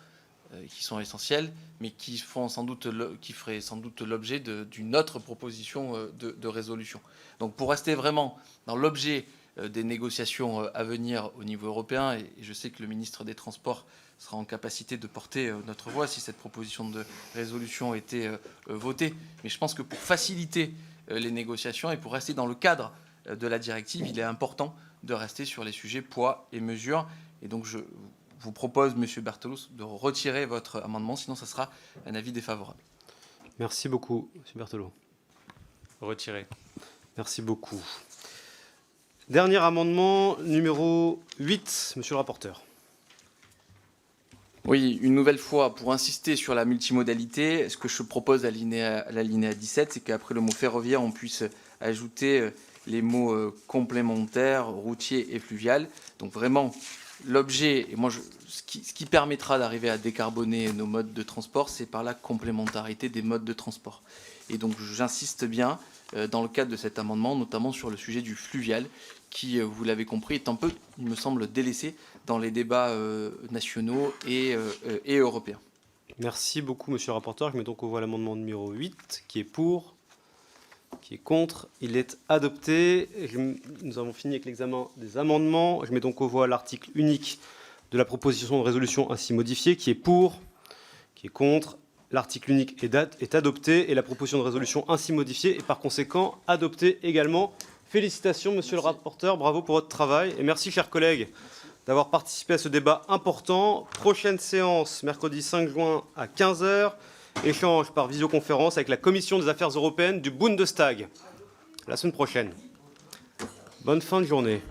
qui sont essentiels, mais qui feraient sans doute l'objet d'une autre proposition de résolution. Donc pour rester vraiment dans l'objet des négociations à venir au niveau européen, et je sais que le ministre des Transports sera en capacité de porter notre voix si cette proposition de résolution était votée. Mais je pense que pour faciliter les négociations et pour rester dans le cadre de la directive, il est important de rester sur les sujets poids et mesure. Et donc je vous propose, monsieur Berthelot, de retirer votre amendement, sinon ça sera un avis défavorable. Merci beaucoup, monsieur Berthelot. Retiré. Merci beaucoup. Dernier amendement, numéro 8, monsieur le rapporteur. Oui, une nouvelle fois, pour insister sur la multimodalité, ce que je propose à l'alinéa 17, c'est qu'après le mot ferroviaire, on puisse ajouter les mots complémentaires, routier et fluvial. Donc vraiment, l'objet, et moi, ce qui permettra d'arriver à décarboner nos modes de transport, c'est par la complémentarité des modes de transport. Et donc j'insiste bien dans le cadre de cet amendement, notamment sur le sujet du fluvial, qui, vous l'avez compris, est un peu, il me semble, délaissé dans les débats nationaux et européens. Merci beaucoup, monsieur le rapporteur. Je mets donc aux voix l'amendement numéro 8, qui est pour, qui est contre. Il est adopté. Nous avons fini avec l'examen des amendements. Je mets donc aux voix l'article unique de la proposition de résolution ainsi modifiée, qui est pour, qui est contre. L'article unique est adopté et la proposition de résolution ainsi modifiée est par conséquent adoptée également. Félicitations, monsieur le rapporteur. Bravo pour votre travail. Et merci, chers collègues, d'avoir participé à ce débat important. Prochaine séance, mercredi 5 juin à 15 h. Échange par visioconférence avec la Commission des affaires européennes du Bundestag. La semaine prochaine. Bonne fin de journée.